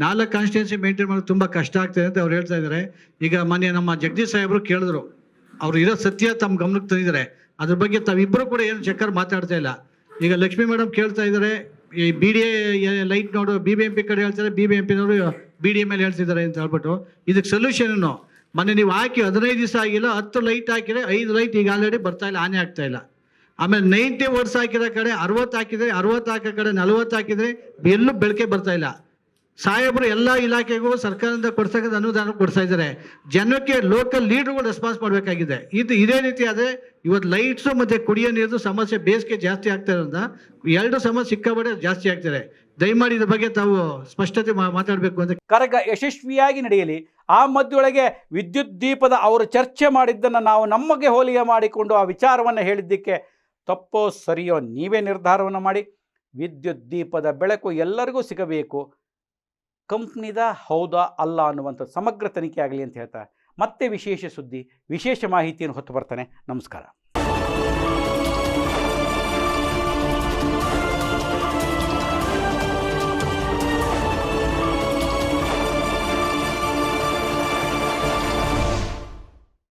4 ಕಾನ್ಸ್ಟಿಟ್ಯೂನ್ಸಿ ಮೇಂಟೈನ್ ಮಾಡೋದು ತುಂಬ ಕಷ್ಟ ಆಗ್ತದೆ ಅಂತ ಅವ್ರು ಹೇಳ್ತಾ ಇದ್ದಾರೆ. ಈಗ ಮೊನ್ನೆ ನಮ್ಮ ಜಗದೀಶ್ ಸಾಹೇಬರು ಕೇಳಿದ್ರು, ಅವ್ರು ಇರೋ ಸತ್ಯ ತಮ್ಮ ಗಮನಕ್ಕೆ ತಂದಿದ್ದಾರೆ. ಅದ್ರ ಬಗ್ಗೆ ತಾವಿಬ್ಬರು ಕೂಡ ಏನು ಚಕ್ಕರ್ ಮಾತಾಡ್ತಾ ಇಲ್ಲ. ಈಗ ಲಕ್ಷ್ಮೀ ಮೇಡಮ್ ಕೇಳ್ತಾ ಇದ್ದಾರೆ, ಈ BDA ಲೈಟ್ ನೋಡು BBMP ಕಡೆ ಹೇಳ್ತಾರೆ, BBMPನವರು BDA ಮೇಲೆ ಹೇಳ್ತಿದ್ದಾರೆ ಅಂತ ಹೇಳ್ಬಿಟ್ಟು. ಇದಕ್ಕೆ ಸೊಲ್ಯೂಷನ್ ಮೊನ್ನೆ ನೀವು ಹಾಕಿ 15 ದಿವಸ ಆಗಿಲ್ಲ, 10 ಲೈಟ್ ಹಾಕಿದ್ರೆ 5 ಲೈಟ್ ಈಗ ಆಲ್ರೆಡಿ ಬರ್ತಾ ಇಲ್ಲ, ಆನೆ ಆಗ್ತಾ ಇಲ್ಲ. ಆಮೇಲೆ 90 ವರ್ಷ ಹಾಕಿರೋ ಕಡೆ 60 ಹಾಕಿದ್ರೆ, 60 ಹಾಕೋ ಕಡೆ 40 ಹಾಕಿದ್ರೆ ಎಲ್ಲೂ ಬೆಳಕೆ ಬರ್ತಾ ಇಲ್ಲ. ಸಾಹೇಬರು ಎಲ್ಲ ಇಲಾಖೆಗೂ ಸರ್ಕಾರದಿಂದ ಕೊಡ್ಸೋಕೆ ಅನುದಾನ ಕೊಡ್ತಾ ಇದ್ದಾರೆ. ಜನಕ್ಕೆ ಲೋಕಲ್ ಲೀಡರ್ಗಳು ರೆಸ್ಪಾನ್ಸ್ ಮಾಡಬೇಕಾಗಿದೆ. ಇದೇ ರೀತಿ ಆದರೆ ಇವತ್ತು ಲೈಟ್ಸು ಮತ್ತು ಕುಡಿಯೋ ನೀರು ಸಮಸ್ಯೆ ಬೇಸಿಗೆ ಜಾಸ್ತಿ ಆಗ್ತಾ ಇರೋದ್ರಿಂದ 2 ಸಮಸ್ಯೆ ಸಿಕ್ಕಾಬಟ್ಟೆ ಜಾಸ್ತಿ ಆಗ್ತಾರೆ. ದಯಮಾಡಿ ಇದ್ರ ಬಗ್ಗೆ ತಾವು ಸ್ಪಷ್ಟತೆ ಮಾತಾಡಬೇಕು ಅಂತ. ಕರಗ ಯಶಸ್ವಿಯಾಗಿ ನಡೆಯಲಿ. ಆ ಮಧ್ಯೊಳಗೆ ವಿದ್ಯುತ್ ದೀಪದ ಅವರು ಚರ್ಚೆ ಮಾಡಿದ್ದನ್ನು ನಾವು ನಮಗೆ ಹೋಲಿಕೆ ಮಾಡಿಕೊಂಡು ಆ ವಿಚಾರವನ್ನು ಹೇಳಿದ್ದಕ್ಕೆ ತಪ್ಪೋ ಸರಿಯೋ ನೀವೇ ನಿರ್ಧಾರವನ್ನು ಮಾಡಿ. ವಿದ್ಯುತ್ ದೀಪದ ಬೆಳಕು ಎಲ್ಲರಿಗೂ ಸಿಗಬೇಕು, ಕಂಪ್ನಿದ ಹೌದಾ ಅಲ್ಲ ಅನ್ನುವಂಥ ಸಮಗ್ರ ತನಿಖೆ ಆಗಲಿ ಅಂತ ಹೇಳ್ತಾ ಮತ್ತೆ ವಿಶೇಷ ಸುದ್ದಿ, ವಿಶೇಷ ಮಾಹಿತಿಯನ್ನು ಹೊತ್ತು ಬರ್ತಾನೆ. ನಮಸ್ಕಾರ.